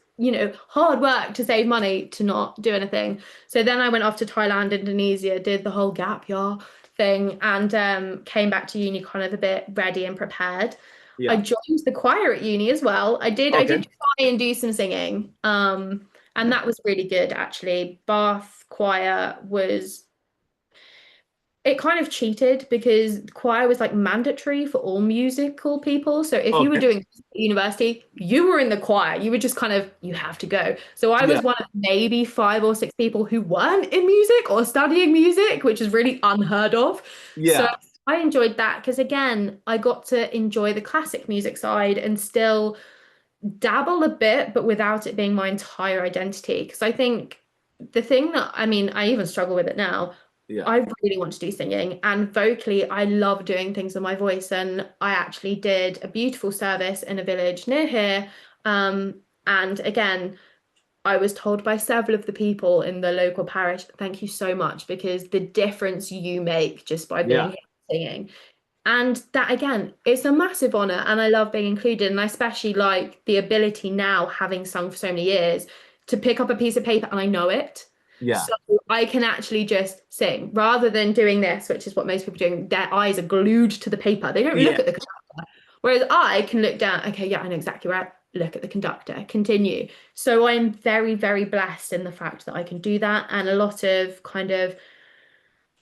hard work to save money to not do anything. So then I went off to Thailand, Indonesia, did the whole gap year thing, and came back to uni kind of a bit ready and prepared. I yeah. joined the choir at uni as well. I Okay. did try and do some singing. And that was really good actually. Bath choir was it kind of cheated because choir was like mandatory for all musical people. So if you were Okay. doing university, you were in the choir. You were just kind of, you have to go. So I Yeah, was one of maybe 5 or 6 people who weren't in music or studying music, which is really unheard of. So yeah, I enjoyed that because again, I got to enjoy the classic music side and still dabble a bit, but without it being my entire identity. Because I think the thing that, I mean, I even struggle with it now. yeah, I really want to do singing and vocally, I love doing things with my voice. And I actually did a beautiful service in a village near here. And again, I was told by several of the people in the local parish, thank you so much because the difference you make just by being yeah, here singing. And that again, it's a massive honor, and I love being included. And I especially like the ability now, having sung for so many years, to pick up a piece of paper and I know it. yeah, So I can actually just sing rather than doing this, which is what most people do. Their eyes are glued to the paper. They don't look yeah, at the conductor. Whereas I can look down, okay, yeah, I know exactly where. Look at the conductor, continue. So I'm very, very blessed in the fact that I can do that. And a lot of kind of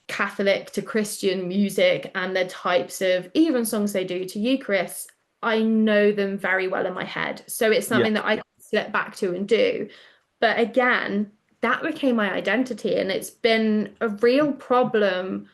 Catholic to Christian music and the types of even songs they do to Eucharist, I know them very well in my head. So it's yeah, something that I can slip back to and do. But again, that became my identity. And it's been a real problem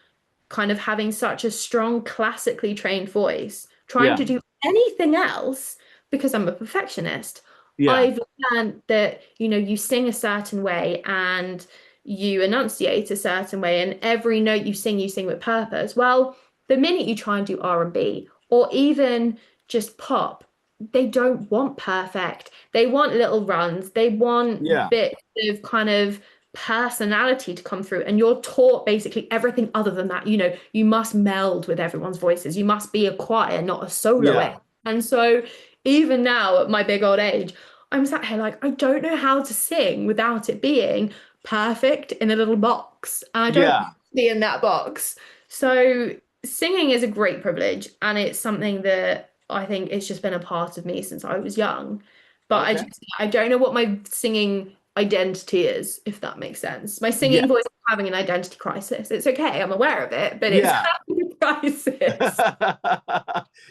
kind of having such a strong classically trained voice, trying yeah, to do anything else because I'm a perfectionist. yeah, I've learned that, you sing a certain way and you enunciate a certain way, and every note you sing with purpose. Well, the minute you try and do R&B or even just pop, they don't want perfect. They want little runs. They want yeah, bits of kind of personality to come through, and you're taught basically everything other than that. You must meld with everyone's voices. You must be a choir, not a yeah, soloist. And so even now at my big old age, I'm sat here like I don't know how to sing without it being perfect in a little box, and I don't yeah. want to be in that box. So singing is a great privilege, and it's something that I think it's just been a part of me since I was young. But Okay. I don't know what my singing identity is, if that makes sense. My Yeah, singing voice is having an identity crisis. It's okay, I'm aware of it, but it's yeah. having a crisis.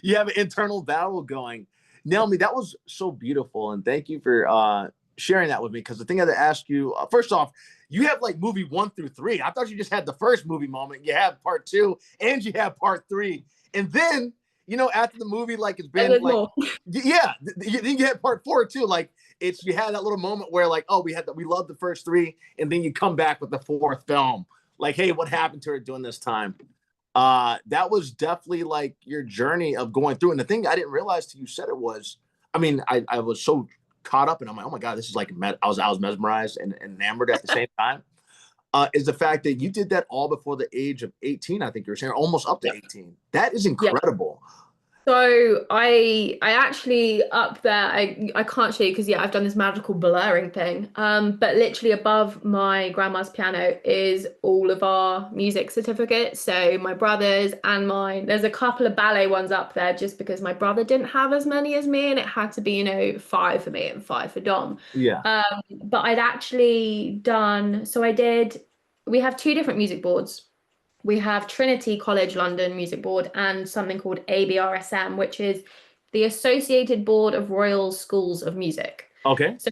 You have an internal battle going. Naomi, that was so beautiful, and thank you for sharing that with me. Because the thing I had to ask you, first off, you have like movie 1 through 3. I thought you just had the first movie moment. You have part 2, and you have part 3, and then after the movie, like it's And been there's like, more. yeah, then you had part 4 too. Like you had that little moment where like, oh, we loved the first 3, and then you come back with the fourth film. Like, hey, what happened to her during this time? That was definitely like your journey of going through. And the thing I didn't realize till you said it was, I mean, I was so caught up and I'm like, oh my God, this is like, I was mesmerized and enamored at the same time. is the fact that you did that all before the age of 18. I think you were saying almost up to Yeah. 18. That is Yeah. incredible. So I actually up there I can't show you because yeah I've done this magical blurring thing but literally above my grandma's piano is all of our music certificates, so my brother's and mine. There's a couple of ballet ones up there just because my brother didn't have as many as me and it had to be, you know, five for me and five for Dom. Yeah. But I'd actually done, so I did, we have two different music boards. We have Trinity College London Music Board and something called ABRSM, which is the Associated Board of Royal Schools of Music. Okay. So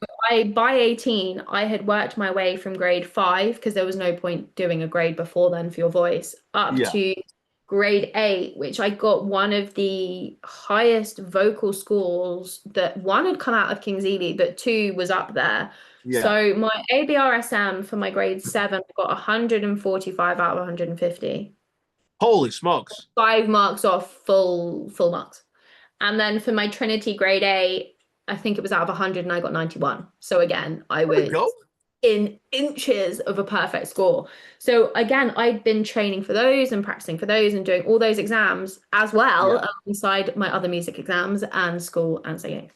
by 18, I had worked my way from grade five, because there was no point doing a grade before then for your voice, up Yeah. to grade eight, which I got one of the highest vocal scores that one had come out of King's Ely, but two was up there. Yeah. So my ABRSM for my grade seven got 145 out of 150. Holy smokes. 5 marks off full marks. And then for my Trinity grade A, I think it was out of 100 and I got 91. So again, I Way to was go. in inches of a perfect score. So again, I'd been training for those and practicing for those and doing all those exams as well Yeah. alongside my other music exams and school and singing.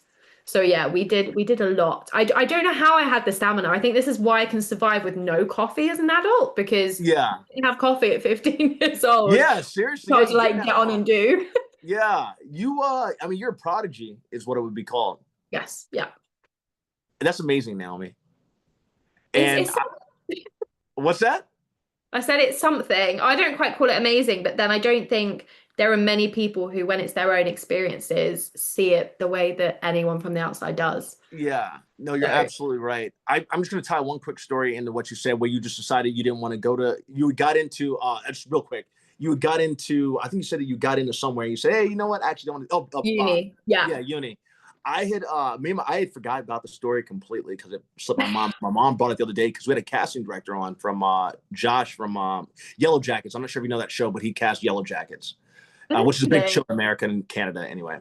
So yeah, we did a lot. I don't know how I had the stamina. I think this is why I can survive with no coffee as an adult, because Yeah. I didn't have coffee at 15 years old. Yeah. Seriously. So I Yeah. was You didn't like, have get on and coffee. do. Yeah. You, I mean, you're a prodigy, is what it would be called. Yes, yeah. And that's amazing, Naomi. It's And it's what's that? I said it's something. I don't quite call it amazing, but then I don't think there are many people who, when it's their own experiences, see it the way that anyone from the outside does. Yeah, no, you're So, absolutely right. I'm just going to tie one quick story into what you said, where you just decided you didn't want to go to, you got into, just real quick, you got into, I think you said that you got into somewhere. You said, hey, you know what? I actually don't want to, uni, yeah. yeah, uni. I had, I had forgot about the story completely because it slipped my mom. My mom brought it the other day because we had a casting director on from Josh from Yellow Jackets. I'm not sure if you know that show, but he cast Yellow Jackets, which is a big show in America and Canada anyway.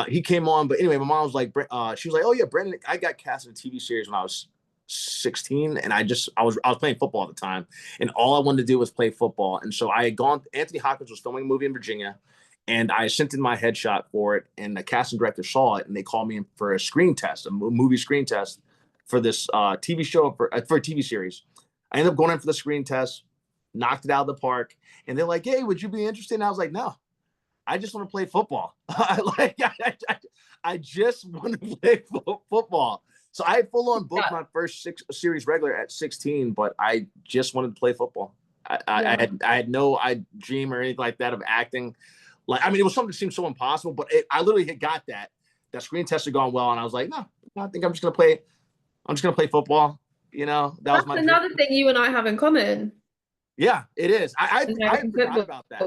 He came on, but anyway, my mom was like, she was like, "Oh yeah, Brandon, I got cast in a TV series when I was 16, and I was playing football at the time, and all I wanted to do was play football. And so I had gone. Anthony Hopkins was filming a movie in Virginia, and I sent in my headshot for it, and the casting director saw it, and they called me in for a screen test, a movie screen test for this TV show for a TV series. I ended up going in for the screen test, knocked it out of the park, and they're like, "Hey, would you be interested?" And I was like, "No." I just want to play football. I just want to play football. So I full on booked my first series regular at 16, but I just wanted to play football. I had no dream or anything like that of acting. Like, I mean, it was something that seemed so impossible, but I literally had got that. That screen test had gone well, and I was like, no, I think I'm just gonna play. I'm just gonna play football. You know, that was That's my dream. another thing you and I have in common. Yeah, it is. I American forgot football. about that.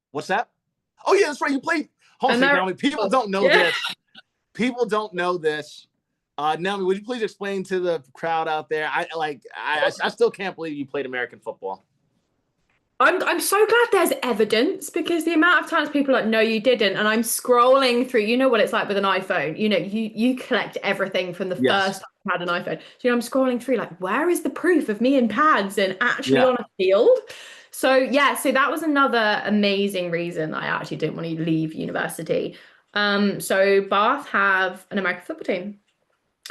What's that? Oh yeah, that's right. You played. Hold on a second, American Naomi. People football. don't know Yeah. this. People don't know this. Naomi, would you please explain to the crowd out there? I still can't believe you played American football. I'm so glad there's evidence, because the amount of times people are like, no, you didn't. And I'm scrolling through, you know what it's like with an iPhone. You know, you collect everything from the Yes. first time you had an iPhone. So, you know, I'm scrolling through like, where is the proof of me in pads and actually Yeah. on a field? So yeah, so that was another amazing reason I actually didn't want to leave university. So Bath have an American football team.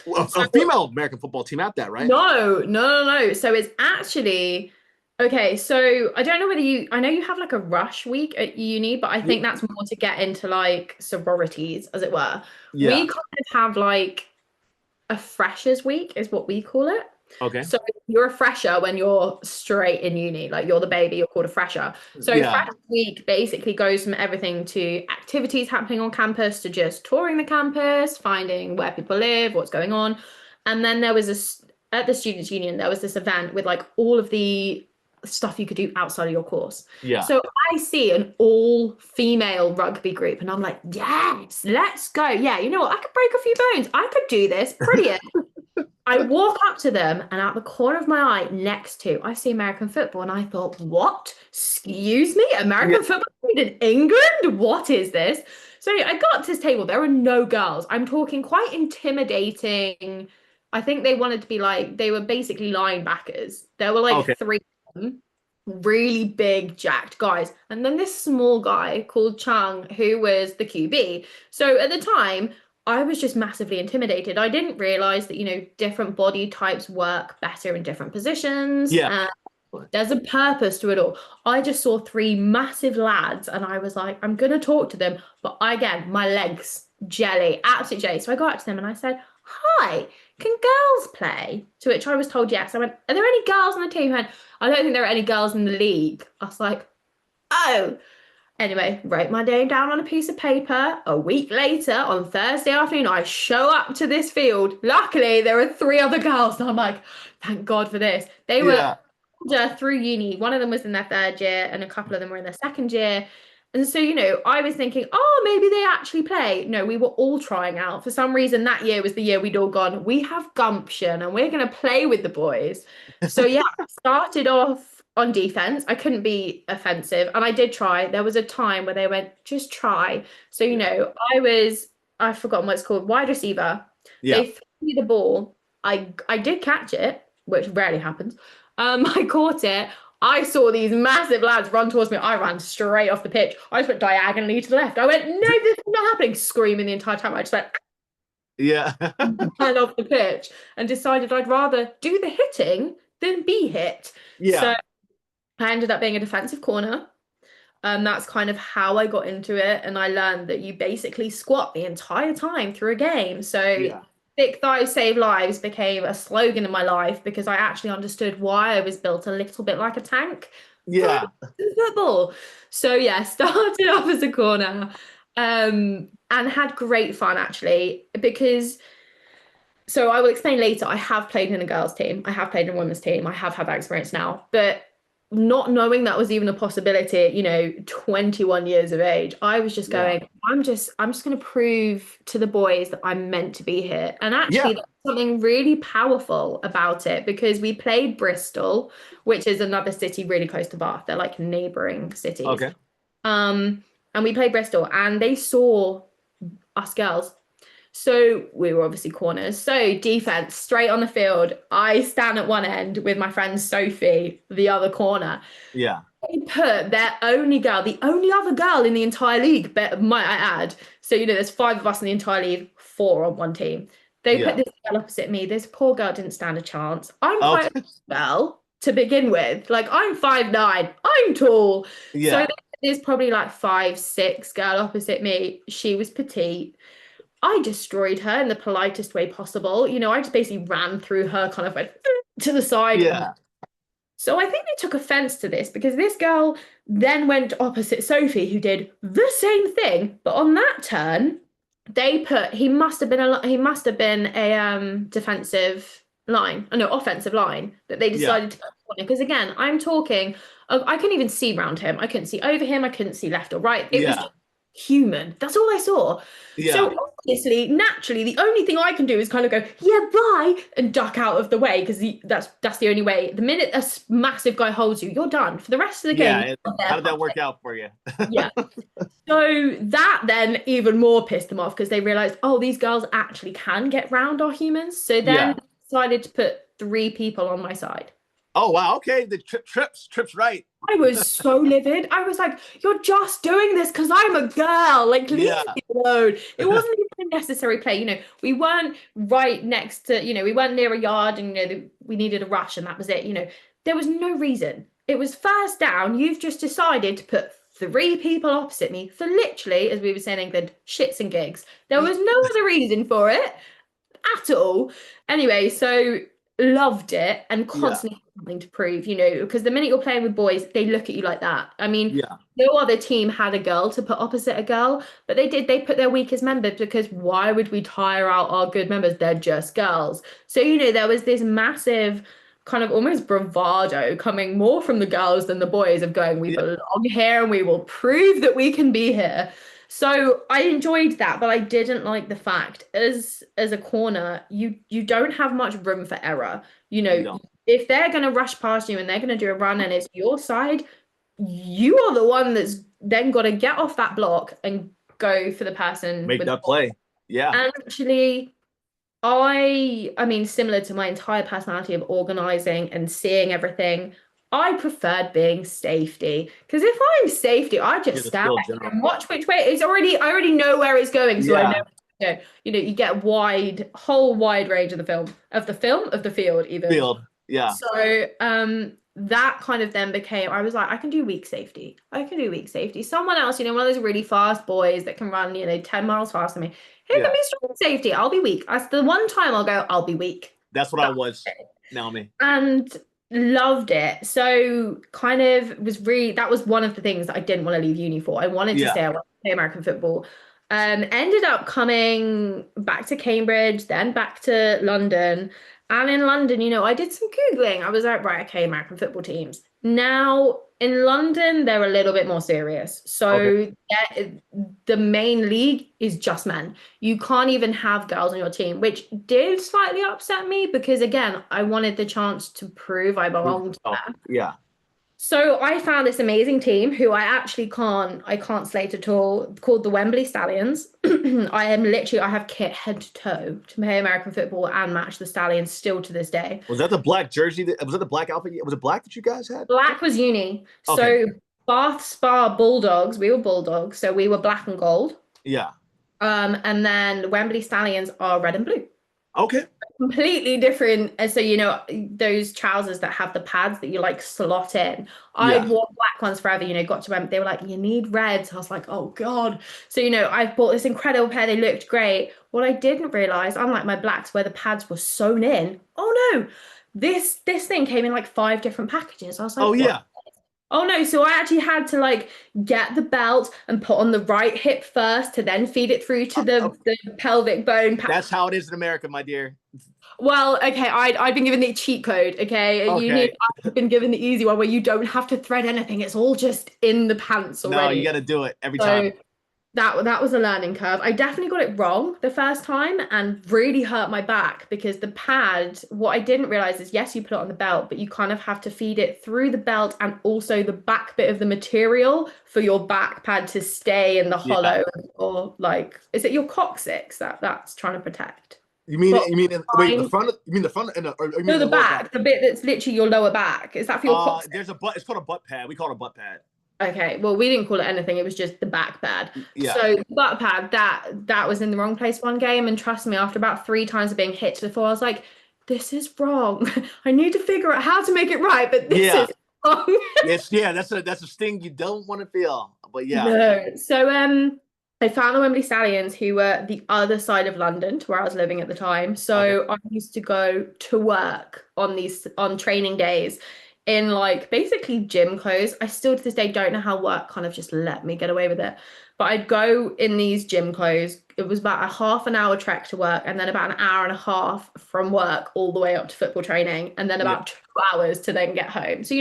So A female American football team at that, right? no. So it's actually okay. So I don't know whether I know you have like a rush week at uni, but I think that's more to get into like sororities, as it were. Yeah. We kind of have like a freshers week, is what we call it. Okay. So you're a fresher when you're straight in uni, like you're the baby, you're called a fresher. So Yeah. fresh week basically goes from everything to activities happening on campus to just touring the campus, finding where people live, what's going on. And then there was at the Students' Union, there was this event with like all of the stuff you could do outside of your course. Yeah. So I see an all-female rugby group and I'm like, yes, let's go. Yeah, you know what? I could break a few bones. I could do this. Brilliant. I walk up to them, and out the corner of my eye next to, I see American football, and I thought, what? Excuse me? American football in England? What is this? So I got to this table. There were no girls. I'm talking quite intimidating I think they wanted to be like, they were basically linebackers. There were like Okay. three of them, really big, jacked guys. And then this small guy called Chung, who was the QB. So at the time, I was just massively intimidated. I didn't realize that, different body types work better in different positions. Yeah. And there's a purpose to it all. I just saw three massive lads and I was like, I'm gonna talk to them. But again, my legs, jelly, absolute jelly. So I got up to them and I said, Hi, can girls play? To which I was told yes. I went, Are there any girls on the team? He went, I don't think there are any girls in the league. I was like, Oh. Anyway, wrote my name down on a piece of paper. A week later, on Thursday afternoon, I show up to this field. Luckily, there were three other girls. And I'm like, thank God for this. They were Yeah. through uni. One of them was in their third year, and a couple of them were in their second year. And so, I was thinking, oh, maybe they actually play. No, we were all trying out. For some reason, that year was the year we'd all gone, we have gumption and we're going to play with the boys. So, yeah, I started off on defense. I couldn't be offensive. And I did try. There was a time where they went, just try. So, Yeah. I've forgotten what it's called, wide receiver. Yeah. They threw me the ball. I did catch it, which rarely happens. I caught it. I saw these massive lads run towards me. I ran straight off the pitch. I just went diagonally to the left. I went, no, this is not happening, screaming the entire time. I just went Yeah. ran off the pitch and decided I'd rather do the hitting than be hit. So Yeah. I ended up being a defensive corner. That's kind of how I got into it. And I learned that you basically squat the entire time through a game. So Yeah. thick thighs save lives became a slogan in my life because I actually understood why I was built a little bit like a tank for Yeah. football. So yeah, started off as a corner, and had great fun actually because so I will explain later. I have played in a girls' team. I have played in a women's team. I have had that experience now. But not knowing that was even a possibility at, 21 years of age, I was just Yeah. going, I'm just going to prove to the boys that I'm meant to be here. And Yeah. actually, there's something really powerful about it because we played Bristol, which is another city really close to Bath. They're like neighboring cities. Okay. Um, and we played Bristol and they saw us girls, so we were obviously corners. So defense, straight on the field. I stand at one end with my friend Sophie, the other corner. Yeah. They put their only girl, the only other girl in the entire league, but might I add. So, there's five of us in the entire league, four on one team. They put Yeah. this girl opposite me. This poor girl didn't stand a chance. I'm quite Okay. a girl to begin with. Like, I'm 5'9". I'm tall. So Yeah. there's probably like 5'6" girl opposite me. She was petite. I destroyed her in the politest way possible. I just basically ran through her, kind of went to the side. Yeah. So I think they took offense to this because this girl then went opposite Sophie, who did the same thing, but on that turn, he must have been a defensive line, no, offensive line that they Yeah. decided to put on because again, I'm talking, I couldn't even see around him, I couldn't see over him, I couldn't see left or right. It was Yeah. human. That's all I saw. Yeah. So obviously, naturally, the only thing I can do is kind of go, yeah, bye, and duck out of the way because that's the only way. The minute a massive guy holds you, you're done for the rest of the game. Yeah. How did that work out for you? Yeah. So that then even more pissed them off because they realized, oh, these girls actually can get round our humans. So then Yeah. they decided to put three people on my side. Oh wow. Okay. The trips right. I was so livid. I was like, you're just doing this because I'm a girl. Like, leave Yeah. me alone. It wasn't even a necessary play. We weren't right next to, we weren't near a yard and, we needed a rush and that was it. There was no reason. It was first down. You've just decided to put three people opposite me for literally, as we were saying in England, shits and gigs. There was no other reason for it at all. Anyway, so loved it and Yeah. constantly had something to prove, because the minute you're playing with boys, they look at you like that. I mean, Yeah. no other team had a girl to put opposite a girl, but they put their weakest members because why would we tire out our good members? They're just girls. So, there was this massive kind of almost bravado coming more from the girls than the boys of going, we Yeah. belong here and we will prove that we can be here. So I enjoyed that, but I didn't like the fact as a corner, you don't have much room for error. You don't. If they're going to rush past you and they're going to do a run and it's your side, you are the one that's then got to get off that block and go for the person Make with that play. Yeah. and actually I mean, similar to my entire personality of organizing and seeing everything, I preferred being safety. Because if I'm safety, I You're just the stand field there general. and watch which way I already know where it's going, so I know. Yeah, You get whole wide range of the field even. field. Yeah, So that kind of then became, I was like, I can do weak safety. I can do weak safety. Someone else, one of those really fast boys that can run, 10 miles faster than me. Who can yeah. be strong safety? I'll be weak. That's the one time I'll go, I'll be weak. That's what I That's was, it. Naomi. And loved it. So kind of was really that was one of the things that I didn't want to leave uni for. I wanted to Yeah. stay away play American football. Ended up coming back to Cambridge, then back to London. And in London, I did some Googling. I was like, right, okay, American football teams. Now in London, they're a little bit more serious. Okay. So the main league is just men. You can't even have girls on your team, which did slightly upset me because, again, I wanted the chance to prove I belonged Oh, there. yeah. So I found this amazing team who I can't slate at all, called the Wembley Stallions. I have kit head to toe to play American football and match the Stallions still to this day. Was that the black jersey? Was that the black outfit? Was it black that you guys had? Black was uni. Okay. So Bath Spa Bulldogs, we were Bulldogs, so we were black and gold. Yeah. And then Wembley Stallions are red and blue. Okay. Completely different. And so, those trousers that have the pads that you like slot in. I'd Yeah. worn black ones forever, got to them. They were like, you need reds. I was like, oh God. So, I bought this incredible pair. They looked great. What I didn't realize, unlike my blacks where the pads were sewn in, oh no, this thing came in like 5 different packages. I was Oh like, what? yeah. Oh no, so I actually had to like get the belt and put on the right hip first to then feed it through to Oh, the pelvic bone. that's how it is in America, my dear. Well, okay, I've been given the cheat code, okay? At uni, Okay. I've been given the easy one where you don't have to thread anything. It's all just in the pants No, you already. got to do it every time. So that was a learning curve. I definitely got it wrong the first time and really hurt my back because the pad, what I didn't realize is yes, you put it on the belt, but you kind of have to feed it through the belt and also the back bit of the material for your back pad to stay in the Yeah. hollow or like, is it your coccyx that's trying to protect? You mean But you mean wait the fine. front? You mean the front and or you No, mean the the lower back? back, the bit that's literally your lower back. Is that for your coccyx? There's a butt. It's called a butt pad. We call it a butt pad. Okay, well, we didn't call it anything. It was just the back pad. Yeah. So the butt pad, that was in the wrong place one game. And trust me, after about 3 times of being hit to the floor, I was like, this is wrong. I need to figure out how to make it right, but this Yeah. is wrong. Yes. Yeah. That's a sting you don't want to feel. But yeah. No. So I found the Wembley Stallions who were the other side of London to where I was living at the time. Okay. So I used to go to work on training days in like basically gym clothes. I still to this day don't know how work kind of just let me get away with it. But I'd go in these gym clothes. It was about a half an hour trek to work and then about an hour and a half from work all the way up to football training and then Yeah. about 2 hours to then get home. So,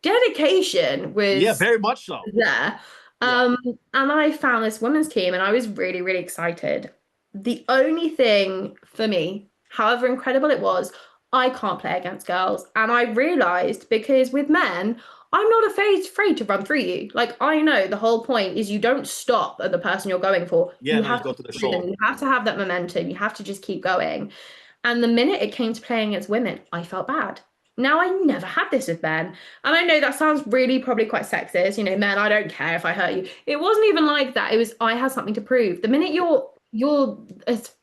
dedication Yeah. was Very much so. there. Yeah. And I found this women's team and I was really, really excited. The only thing for me, however incredible it was, I can't play against girls. And I realized because with men, I'm not afraid to run through you. Like I know the whole point is you don't stop at the person you're going for. Yeah. You No, you have go to through the push them. shoulder. You have to have that momentum. You have to just keep going. And the minute it came to playing against women, I felt bad. Now I never had this with men. And I know that sounds really probably quite sexist, men, I don't care if I hurt you. It wasn't even like that. It was I had something to prove. The minute you're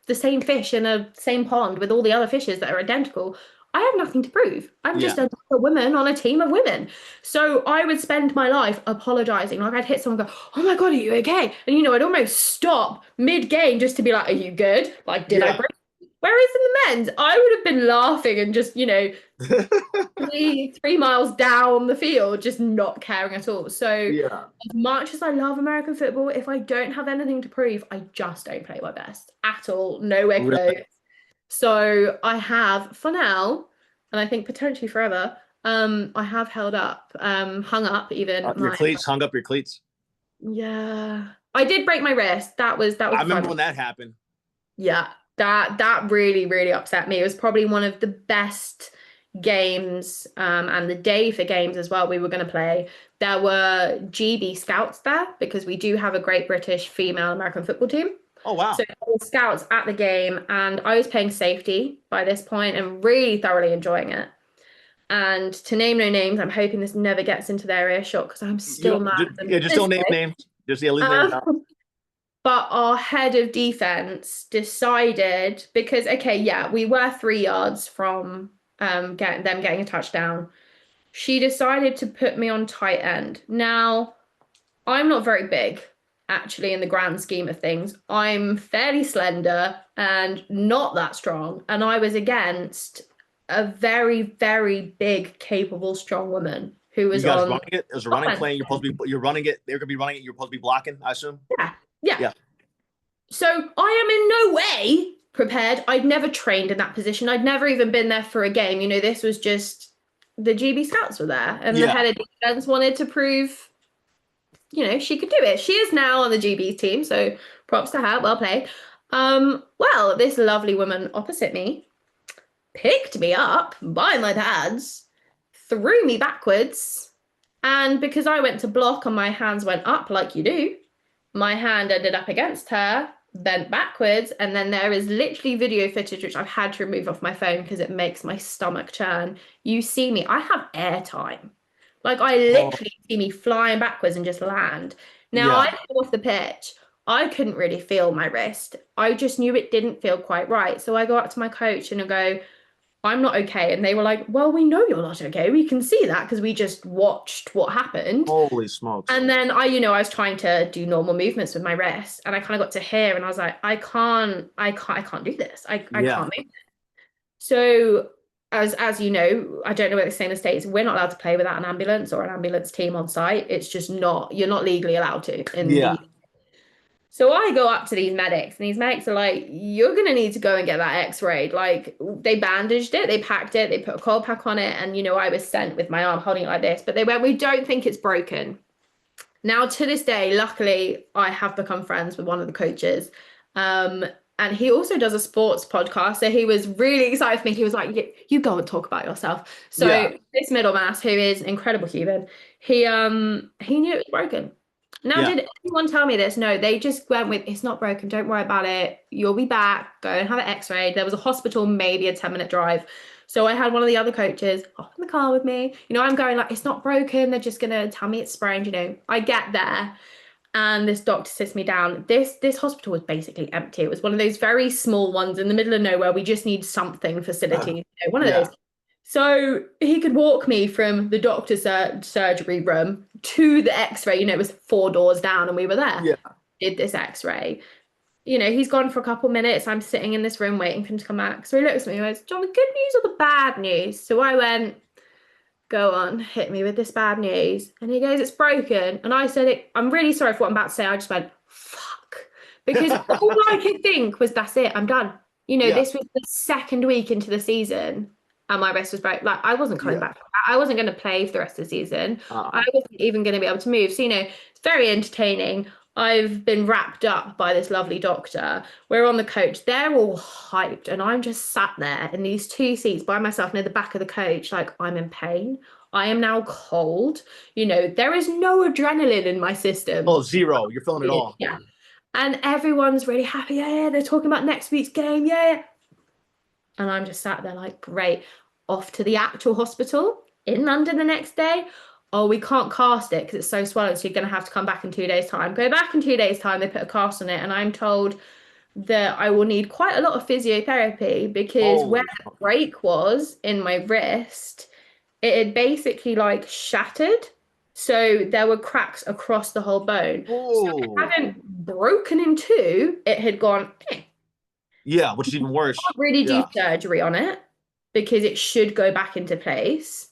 the same fish in a same pond with all the other fishes that are identical, I have nothing to prove. I'm Yeah. just a woman on a team of women. So I would spend my life apologizing. Like I'd hit someone and go, oh my God, are you okay? And I'd almost stop mid-game just to be like, are you good? Like, did I Yeah. break? Whereas in the men's, I would have been laughing and just, 3 miles down the field, just not caring at all. So, Yeah. as much as I love American football, if I don't have anything to prove, I just don't play my best at all. Nowhere Really. close. So, I have for now, and I think potentially forever, I have held up, hung up even Your my cleats, hung up your cleats. yeah. I did break my wrist. That was I the remember fun. when that happened. Yeah, that really, really upset me. It was probably one of the best games, and the day for games as well we were going to play. There were GB scouts there because we do have a great British female American football team. Oh wow. So I was scouts at the game, and I was playing safety by this point and really thoroughly enjoying it. And to name no names, I'm hoping this never gets into their earshot because I'm You still don't mad just, at them yeah, to just this don't name day. names. Just yeah, leave names Um, out. but our head of defense decided because okay, yeah, we were 3 yards from getting a touchdown. She decided to put me on tight end. Now, I'm not very big, actually, in the grand scheme of things. I'm fairly slender and not that strong. And I was against a very, very big, capable, strong woman who You was guys on running it as a running offense. play. You're supposed to be. You're running it. They're gonna be running it. You're supposed to be blocking. I assume. Yeah, yeah. Yeah. So I am in no way prepared. I'd never trained in that position. I'd never even been there for a game. You know, this was just the GB Scouts were there, and the Yeah. head of defense wanted to prove, you know, she could do it. She is now on the GB team, so props to her. Well played. Well, this lovely woman opposite me picked me up by my pads, threw me backwards, and because I went to block and my hands went up like you do, my hand ended up against her, bent backwards, and then there is literally video footage which I've had to remove off my phone because it makes my stomach churn. You see me, I have airtime. Like I Oh literally see me flying backwards and just land. Now I yeah. came off the pitch. I couldn't really feel my wrist. I just knew it didn't feel quite right. So I go up to my coach and I go, I'm not okay. And they were like, well, we know you're not okay. We can see that because we just watched what happened. Holy smokes. And then I was trying to do normal movements with my wrist, and I kind of got to here, and I was like, I can't do this. I Yeah. can't move. So as you know, I don't know whether it's the same as States, we're not allowed to play without an ambulance or an ambulance team on site. It's just not, you're not legally allowed to in Yeah. the. So I go up to these medics, and these medics are like, you're gonna need to go and get that x-rayed. Like they bandaged it, they packed it, they put a cold pack on it, and you know, I was sent with my arm holding it like this, but they went, we don't think it's broken. Now, to this day, luckily, I have become friends with one of the coaches. Um, and he also does a sports podcast. So he was really excited for me. He was like, you go and talk about yourself. Yeah. So this middle mass, who is an incredible human, he knew it was broken. Now, Yeah. did anyone tell me this? No, they just went with, it's not broken. Don't worry about it. You'll be back. Go and have an x-ray. There was a hospital, maybe a 10-minute drive. So I had one of the other coaches hop in the car with me. You know, I'm going like, it's not broken. They're just gonna tell me it's sprained. You know, I get there, and this doctor sits me down. This hospital was basically empty. It was one of those very small ones in the middle of nowhere. We just need something facility. You know, one of Yeah. those. So he could walk me from the doctor's surgery room to the X-ray. You know, it was 4 doors down, and we were there. Yeah. Did this X-ray. You know, he's gone for a couple minutes. I'm sitting in this room waiting for him to come back. So he looks at me and goes, John, the good news or the bad news? So I went, go on, hit me with this bad news. And he goes, it's broken. And I said, I'm really sorry for what I'm about to say. I just went, fuck. Because all I could think was, that's it, I'm done. You know, Yeah. this was the second week into the season and my wrist was broke. Like, I wasn't coming Yeah. back. I wasn't going to play for the rest of the season. I Uh-uh. wasn't even going to be able to move. So, you know, it's very entertaining. I've been wrapped up by this lovely doctor. We're on the coach. They're all hyped. And I'm just sat there in these 2 seats by myself near the back of the coach, like I'm in pain. I am now cold. You know, there is no adrenaline in my Oh, system. zero. You're feeling it all. Yeah. And everyone's really happy. Yeah, yeah, they're talking about next week's game. Yeah, yeah. And I'm just sat there like, great. Off to the actual hospital in London the next day. Oh, we can't cast it because it's so swollen. So you're going to have to come back in 2 days' time. Go back in 2 days' time. They put a cast on it. And I'm told that I will need quite a lot of physiotherapy because where Holy the smokes. break was in my wrist, it had basically like shattered. So there were cracks across the whole bone. So it Oh. hadn't broken in two, it had gone, Yeah, which is even worse. can't really do Yeah. surgery on it because it should go back into place.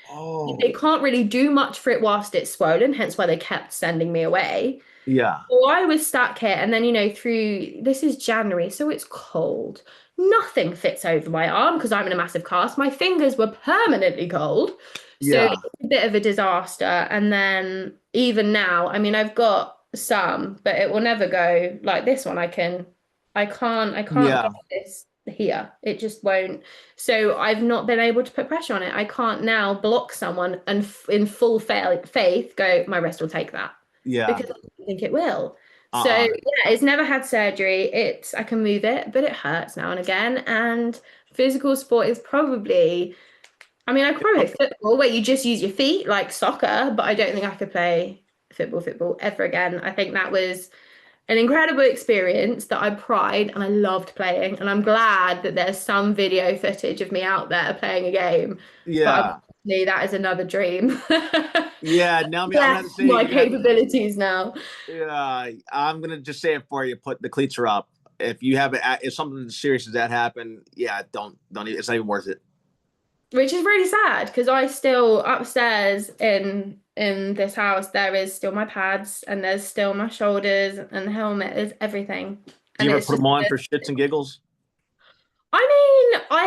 They Oh. can't really do much for it whilst it's swollen, hence why they kept sending me away. Yeah. So I was stuck here, and then, you know, through this is January, so it's cold. Nothing fits over my arm because I'm in a massive cast. My fingers were permanently cold. So Yeah. it's a bit of a disaster. And then even now, I mean, I've got some, but it will never go like this one. I can't Yeah. get this here. It just won't. So I've not been able to put pressure on it. I can't now block someone and in full faith go, my wrist will take that Yeah. because I don't think it will. So Uh-uh. yeah, it's never had surgery. It's I can move it, but it hurts now and again. And physical sport is probably, I mean, I could probably play football where you just use your feet like soccer, but I don't think I could play football ever again. I think that was an incredible experience that I pride and I loved playing. And I'm glad that there's some video footage of me out there playing a game. But Yeah. unfortunately, that is another dream. Yeah. Now, I mean, I'm gonna have to Less say my you're gonna have capabilities now. yeah, I'm gonna just say it for you. Put the cleats are up. If you have it, if something as serious as that happen, yeah, don't. It's not even worth it. Which is really sad because I still upstairs in this house there is still my pads and there's still my shoulders and the helmet, there's everything. Do you And ever it's put just them on for shits and giggles? I mean, I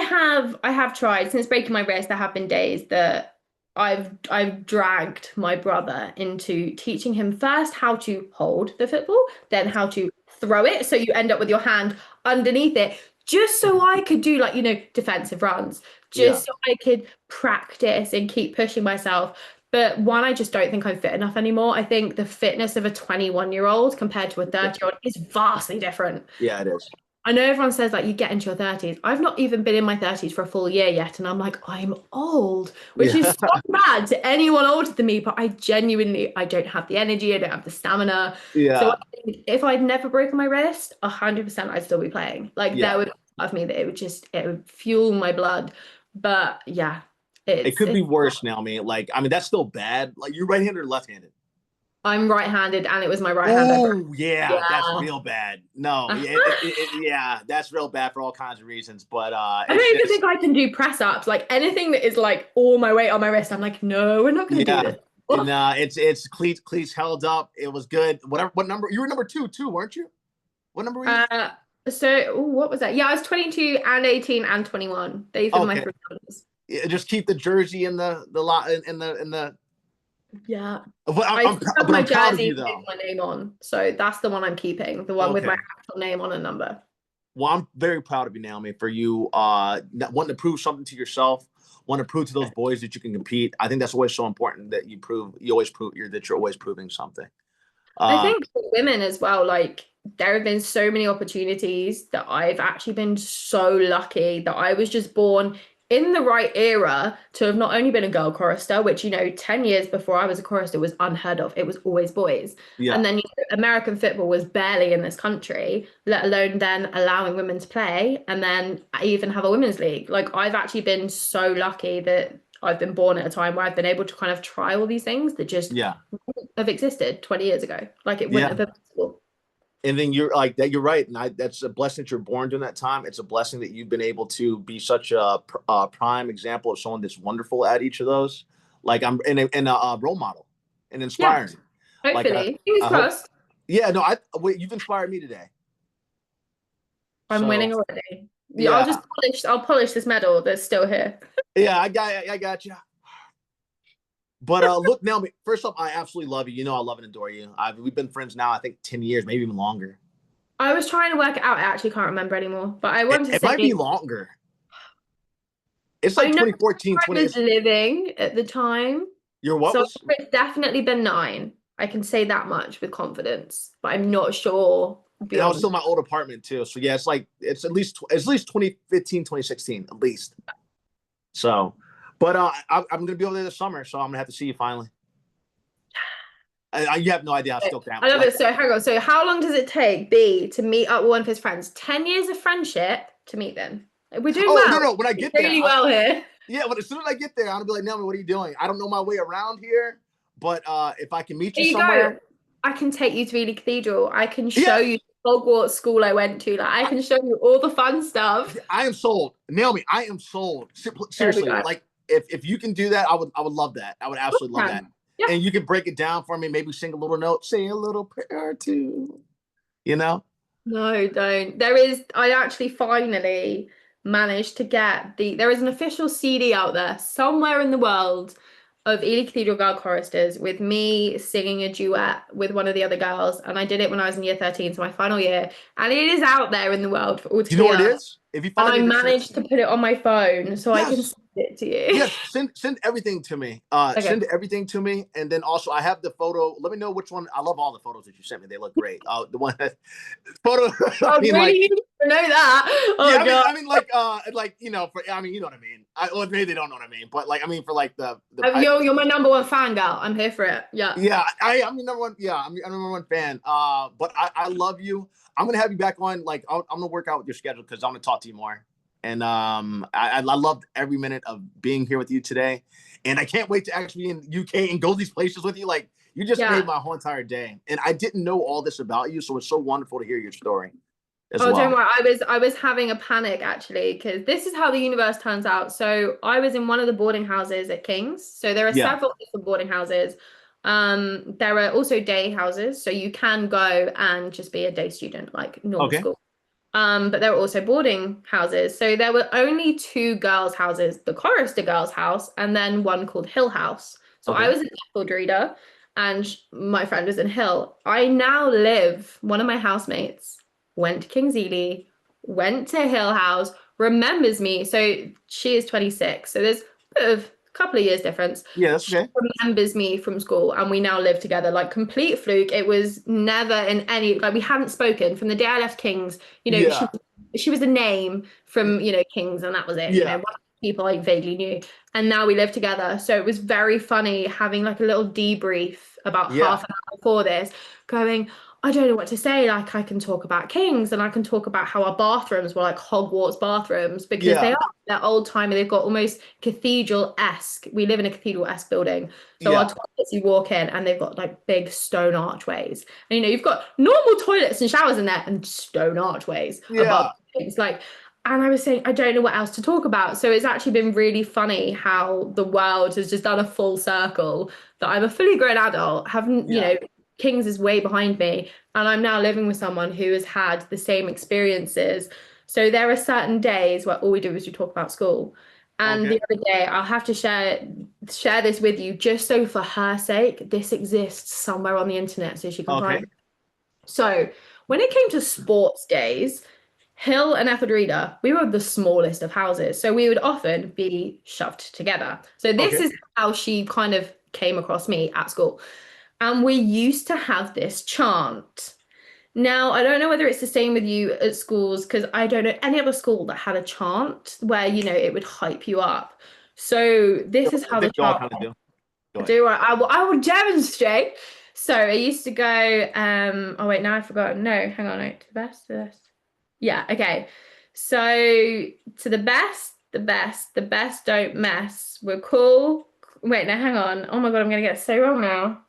have tried since breaking my wrist. There have been days that I've dragged my brother into teaching him first how to hold the football, then how to throw it. So you end up with your hand underneath it, just so I could do like, defensive runs, Yeah, just so I could practice and keep pushing myself. But one, I just don't think I'm fit enough anymore. I think the fitness of a 21-year-old compared to a yeah, 30-year-old is vastly different. yeah. It is. I know everyone says like you get into your 30s. I've not even been in my 30s for a full year yet, and I'm like, I'm old, which Yeah, is so bad to anyone older than me, but I don't have the energy, I don't have the stamina. So I yeah, think if I'd never broken my wrist, 100% I'd still be playing. Like there yeah. would be part of me that it would fuel my blood. But yeah, It could it's be worse now, man. Like, I mean, that's still bad. Like, you're right-handed or left-handed? I'm right-handed and it was my right hand I broke. Oh, yeah, that's Yeah. real bad. No, yeah, yeah, that's real bad for all kinds of reasons. But I it's don't even just, think I can do press ups. Like anything that is like all my weight on my wrist, I'm like, no, we're not going to do yeah. this. And it's cleats held up. It was good. Whatever. What number? You were number two too, weren't you? What number were you? Uh, what was that? Yeah, I was 22 and 18 and 21. These are my Okay. three numbers. Yeah, just keep the jersey in the lot in the. Yeah. But I still have but my I'm proud of jersey you with though. my name on. So that's the one I'm keeping, the one with my Okay. actual name on a number. Well, I'm very proud of you, Naomi, for you wanting to prove something to yourself, want to prove to those boys that you can compete. I think that's always so important that you always prove that you're always proving something. I Uh, think for women as well, like there have been so many opportunities that I've actually been so lucky that I was just born in the right era to have not only been a girl chorister, which, 10 years before I was a chorister was unheard of. It was always boys. yeah, And then American football was barely in this country, let alone then allowing women to play. And then I even have a women's league. Like I've actually been so lucky that I've been born at a time where I've been able to kind of try all these things that just yeah, wouldn't have existed 20 years ago. Like it wouldn't yeah. have been possible. And then you're like that. You're right, and that's a blessing that you're born during that time. It's a blessing that you've been able to be such a prime example of someone that's wonderful at each of those. Like I'm in a role model and Yeah, inspiring. Like hopefully. Fingers I hope. crossed. Yeah, no, wait, you've inspired me today. I'm So winning already. Yeah, yeah, I'll polish this medal that's still here. yeah, I got you. But look, Naomi. First off, I absolutely love you. You know, I love and adore you. We've been friends now, I think 10 years, maybe even longer. I was trying to work it out. I actually can't remember anymore. But I It, want to it might say be longer. It's like I know 2014, I 20. was living at the time. Your what So was? it's definitely been 9. I can say that much with confidence, but I'm not sure And I was still beyond. in my old apartment too. So yeah, it's at least 2015, 2016, at least. So, but I'm gonna be over there this summer, so I'm gonna have to see you finally. You have no idea how stoked I am. I love Like, it. So hang on. So how long does it take B to meet up with one of his friends? 10 years of friendship to meet them. We're doing oh no, well. no, when I Doing get there, really well here. yeah, but as soon as I get there, I'm gonna be like, Naomi, what are you doing? I don't know my way around here, but if I can meet you Here you go. somewhere, I can take you to Ely Cathedral. I can show yeah, you the Hogwarts school I went to. Like I I, can show you all the fun stuff. I am sold, Naomi. I am sold. There we Seriously, go. like if you can do that, I would love that. I would absolutely love that. Yeah. And you can break it down for me. Maybe sing a little note, say a little prayer or two. You know? No, don't. I actually finally managed to get there is an official CD out there somewhere in the world of Ely Cathedral Girl Choristers with me singing a duet with one of the other girls. And I did it when I was in year 13, so my final year. And it is out there in the world for all to You know where it hear. is? If you And find I it, just managed to put it on my phone so I can yes. sing it to you. Yes, send everything to me. Okay. Send everything to me, and then also I have the photo. Let me know which one. I love all the photos that you sent me. They look great. The one that photo. I I mean, really like, need to know that. yeah, Oh God. like for I mean, you know what I mean. Well, maybe they don't know what I mean, but like, I mean, for like the You're my number one fan girl. I'm here for it. Yeah. yeah, I'm your number one. Yeah, I'm your number one fan. But I love you. I'm gonna have you back on. Like, I'm gonna work out with your schedule because I'm gonna talk to you more. And I loved every minute of being here with you today, and I can't wait to actually be in UK and go these places with you. Like, you just made Yeah. my whole entire day, and I didn't know all this about you, so it's so wonderful to hear your story as Oh, don't well. worry. I was having a panic actually because this is how the universe turns out. So I was in one of the boarding houses at King's. So there are Yeah. several different boarding houses. There are also day houses, so you can go and just be a day student like normal Okay. school. But there were also boarding houses. So there were only two girls' houses, the Chorister Girls' House, and then one called Hill House. So I Okay. was in Sheffield Reader, and my friend was in Hill. I now live, one of my housemates went to King's Ely, went to Hill House, remembers me. So she is 26. So there's a bit of a couple of years difference. Yeah, that's She okay. remembers me from school and we now live together. Like complete fluke. It was never in any like we hadn't spoken from the day I left King's. You know, Yeah. she was a name from, King's and that was it. Yeah. One of the people I vaguely knew. And now we live together. So it was very funny having like a little debrief about Yeah. half an hour before this, going, I don't know what to say. Like, I can talk about Kings and I can talk about how our bathrooms were like Hogwarts bathrooms because Yeah. they're old timey. They've got almost cathedral-esque. We live in a cathedral-esque building. So our Yeah. toilets, you walk in and they've got like big stone archways. And you've got normal toilets and showers in there and stone archways above Yeah. things. Like, and I was saying, I don't know what else to talk about. So it's actually been really funny how the world has just done a full circle that I'm a fully grown adult, haven't, Yeah. Kings is way behind me, and I'm now living with someone who has had the same experiences. So there are certain days where all we do is we talk about school. And Okay. the other day, I'll have to share this with you just so for her sake, this exists somewhere on the internet so she can find Okay. it. So when it came to sports days, Hill and Etheldreda, we were the smallest of houses. So we would often be shoved together. So this Okay. is how she kind of came across me at school. And we used to have this chant. Now, I don't know whether it's the same with you at schools, because I don't know any other school that had a chant where, it would hype you up. So Yeah, this is I how the think we all chant kind of do. Go ahead. do. I will demonstrate. So I used to go, oh wait, now I've forgotten. No, hang on, no, to the best, to the best. Yeah, okay. So to the best, the best don't mess. We're cool. Wait, no, hang on. Oh my God, I'm gonna get it so wrong now.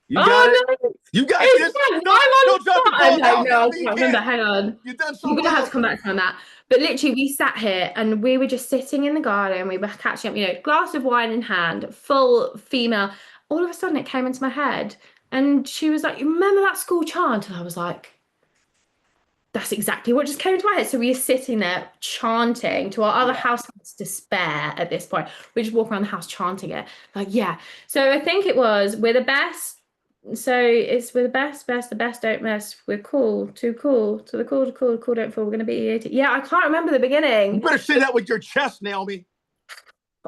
You got it. Oh no, You got it's this. I'm Don't on don't drop the fire. ball No, now. no, Now I you can't remember. can't. Hang on. You've done so You're gonna have to well. come back to me on that. But literally, we sat here and we were just sitting in the garden. We were catching up, glass of wine in hand, full female. All of a sudden, it came into my head, and she was like, "You remember that school chant?" And I was like, "That's exactly what just came into my head." So we were sitting there chanting to our other Yeah. housemates' despair at this point. We just walk around the house chanting it. Like, yeah. So I think it was, we're the best. So it's we're the best, best, the best don't mess. We're cool, too cool, to the cool, to cool, cool don't fall. We're gonna be 80. Yeah, I can't remember the You beginning. better say that with your chest, Naomi.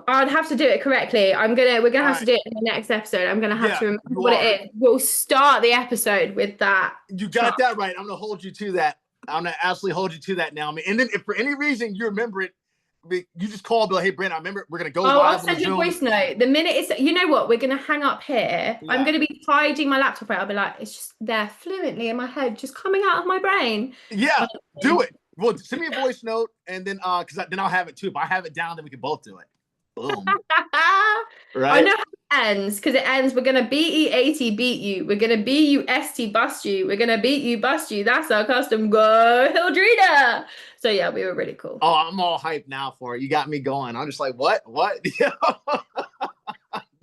I'd have to do it correctly. We're gonna All have to right. do it in the next episode. I'm gonna have Yeah, to remember you what are. it is. We'll start the episode with that You got chant. that right. I'm gonna hold you to that. I'm gonna absolutely hold you to that, Naomi. And then if for any reason you remember it, you just call, be like, "Hey, Brent, I remember it. We're gonna go Oh, I'll live on the send you a Zoom." voice note. The minute it's, you know what, we're going to hang up here. I'm Yeah. going to be hiding my laptop out. I'll be like, it's just there fluently in my head, just coming out of my brain. Yeah. Do it. Well, send me a voice note, and then then I'll have it too. If I have it down, then we can both do it. Boom. I Right. know how it ends because it ends. We're gonna BEAT beat you. We're gonna BUST bust you. We're gonna beat you, bust you. That's our custom go Hildrina. So yeah, we were really cool. Oh, I'm all hyped now for it. You got me going. I'm just like, what? What?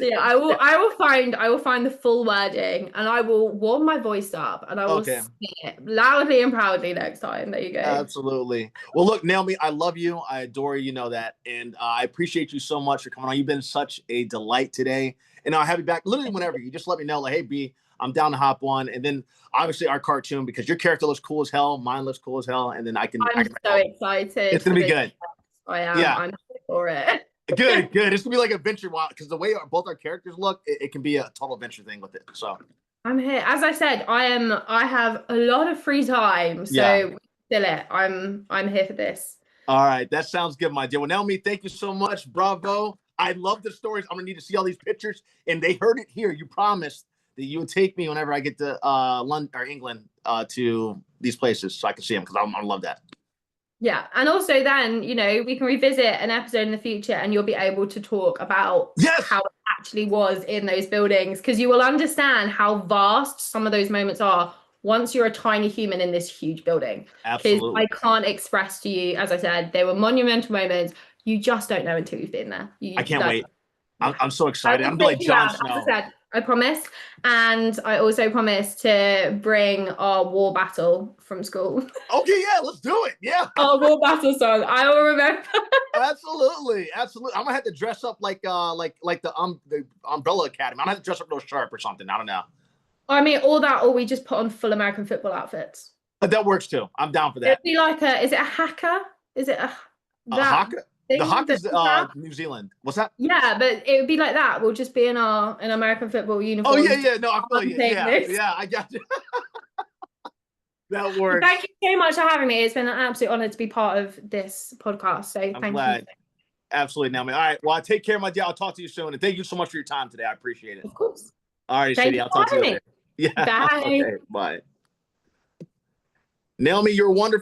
So yeah, I will find the full wording and I will warm my voice up and I will Okay. sing it loudly and proudly next time. There you go. Absolutely. Well, look, Naomi, I love you. I adore you. You know that. And I appreciate you so much for coming on. You've been such a delight today. And I'll have you back literally whenever. You just let me know, like, hey, B, I'm down to hop on. And then obviously our cartoon, because your character looks cool as hell. Mine looks cool as hell. And then I I'm can so excited it's going for to be this. good. I am. Yeah. I'm here for it. Good, good. It's gonna be like a venture wild because the way both our characters look, it can be a total venture thing with it. So I'm here. As I said, I have a lot of free time, yeah. so still it. I'm here for this. All right, that sounds good, my dear. Well, Naomi, thank you so much. Bravo. I love the stories. I'm gonna need to see all these pictures, and they heard it here. You promised that you would take me whenever I get to London or England to these places so I can see them because I'm gonna love that. Yeah, and also then, we can revisit an episode in the future and you'll be able to talk about Yes, how it actually was in those buildings because you will understand how vast some of those moments are once you're a tiny human in this huge building. Because absolutely. I can't express to you, as I said, they were monumental moments. You just don't know until you've been there. I You can't like, wait. yeah. I'm so I excited. I'm will gonna be like take you Jon out, as I Snow. said, I promise. And I also promise to bring our war battle from school. Okay, yeah, let's do it. Yeah, Our war battle song. I will remember. absolutely, absolutely. I'm gonna have to dress up like the Umbrella Academy. I'm gonna have to dress up real sharp or something. I don't know. I mean, all that, or we just put on full American football outfits. But that works too. I'm down for It'd that. be like is it a hacker? Is it that Haka, the thing Haka that is we have? New Zealand. What's that? Yeah, but it would be like that. We'll just be in American football Oh yeah, uniforms yeah. No, I feel you. dancing Yeah, this. yeah. I got you. That Well, thank works. you so much for having me. It's been an absolute honor to be part of this podcast. So I'm thank you. glad. Absolutely, Naomi. All right. Well, take care, my dear. I'll talk to you soon. And thank you so much for your time today. I appreciate it. Of course. All right, Thank Shady. you I'll for talk to you having me. later. Yeah. Bye. Okay. Bye. Naomi, you're wonderful.